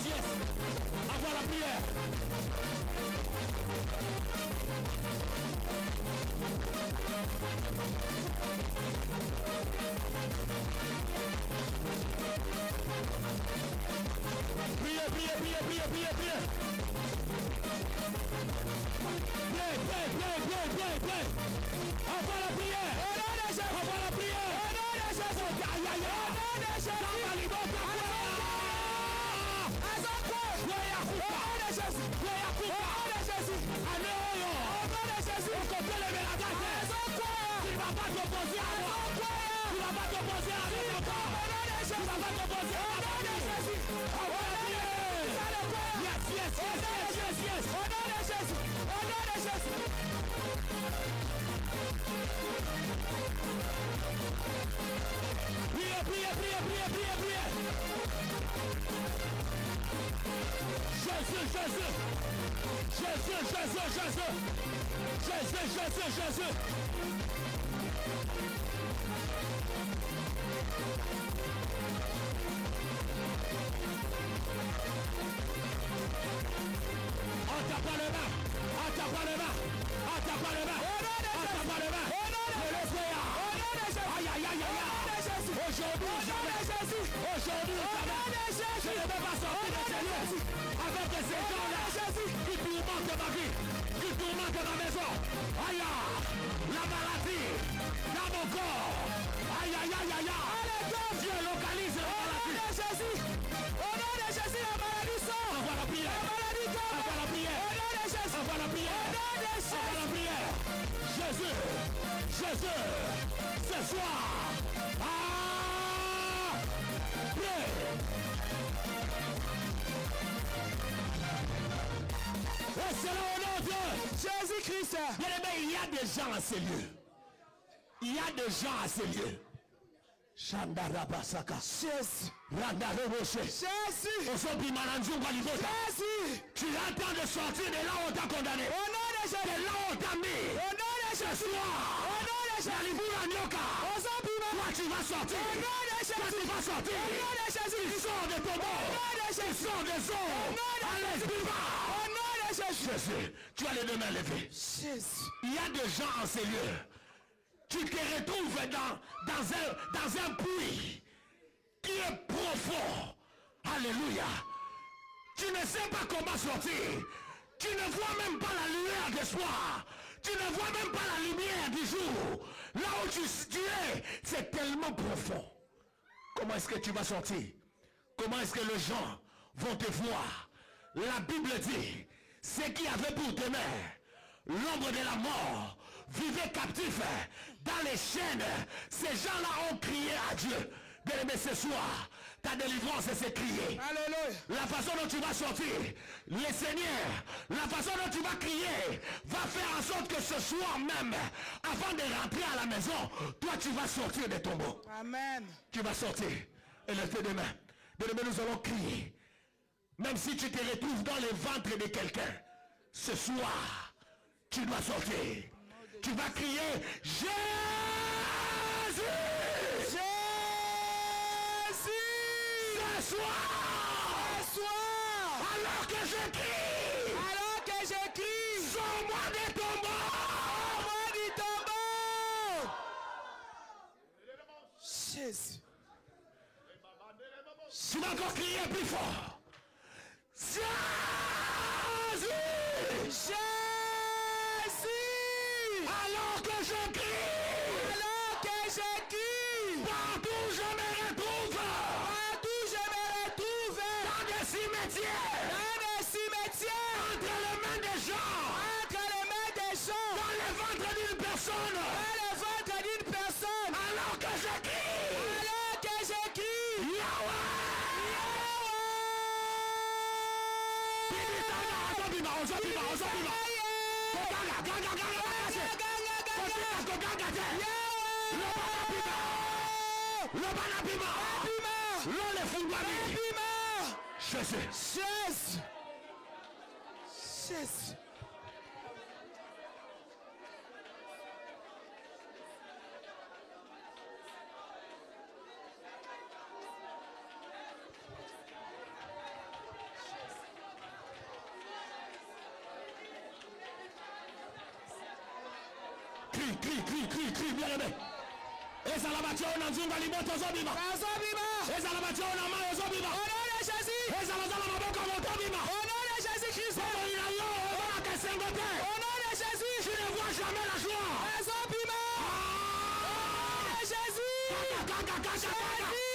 Yes. Avoir la prière. Priez. Priez. Avoir la prière. Priez. Jésus, Jésus. Jésus, Jésus, Jésus. Jésus, Jésus, Jésus. On t'a pas le main. On t'a pas le main. On t'a pas le main. On t'a pas le main. Aïe, aïe, aïe, aïe. Aujourd'hui, jamais. Aujourd'hui, jamais. Je ne vais pas sortir de ces lieux avec ces gens-là qui tourmentent ma vie, qui tourmentent ma maison. Aïe, la maladie dans mon corps. Aïe, aïe, aïe, aïe. Dieu localise la maladie. Au nom de Jésus, la maladie sort. Envoie la prière. Envoie la prière. Envoie la prière. Envoie la prière. Jésus, Jésus, ce soir. C'est là au nom de Jésus-Christ. Bien aimé, il y a des gens à ces lieux. Il y a des gens à ces lieux. Chandarabasaka. Jésus. Randaroboshe. Jésus. Jésus. Tu es en train de sortir de là où on t'a condamné. Au nom de Jésus. De là où on t'a mis. Au nom de Jésus. Au nom de Jésus. Toi tu vas sortir. Au nom de Jésus. Toi tu vas sortir. Au nom de Jésus. Tu sors de ton bord. Au nom de Jésus. Tu sors des eaux. Au nom de Jésus. Jésus, tu as les deux mains levées. Jésus. Il y a des gens en ces lieux. Tu te retrouves dans un puits qui est profond. Alléluia. Tu ne sais pas comment sortir. Tu ne vois même pas la lumière d'espoir. Tu ne vois même pas la lumière du jour. Là où tu es, c'est tellement profond. Comment est-ce que tu vas sortir? Comment est-ce que les gens vont te voir? La Bible dit, ceux qui avaient pour demain l'ombre de la mort vivaient captifs dans les chaînes. Ces gens-là ont crié à Dieu. Bien aimé, ce soir, ta délivrance c'est crier. Alléluia. La façon dont tu vas sortir, le Seigneur, la façon dont tu vas crier, va faire en sorte que ce soir même, avant de rentrer à la maison, toi tu vas sortir de ton tombeau. Amen. Tu vas sortir. Et lève tes mains. Bien aimé, nous allons crier. Même si tu te retrouves dans le ventre de quelqu'un, ce soir, tu dois sortir. Tu vas crier Jésus! Jésus! Ce soir! Alors que je crie! Sors-moi de ton tombeau! Jésus! Tu vas encore crier plus fort! Jésus! Jésus! Alors que je crie! Partout je me retrouve! Dans des cimetières! Entre les mains des gens! Dans le ventre d'une personne! Alors que je crie! Yahweh! Jésus. Crie, bien aimé. Et ça la battu on a nzunga liboto zobima. Et ça la battu on a mayo zobima. Au nom de Jésus. Et ça la zala maboko motobima. Au nom de Jésus Christ. Au nom de Jésus. Tu ne vois jamais la joie. Au nom de Jésus. Jésus.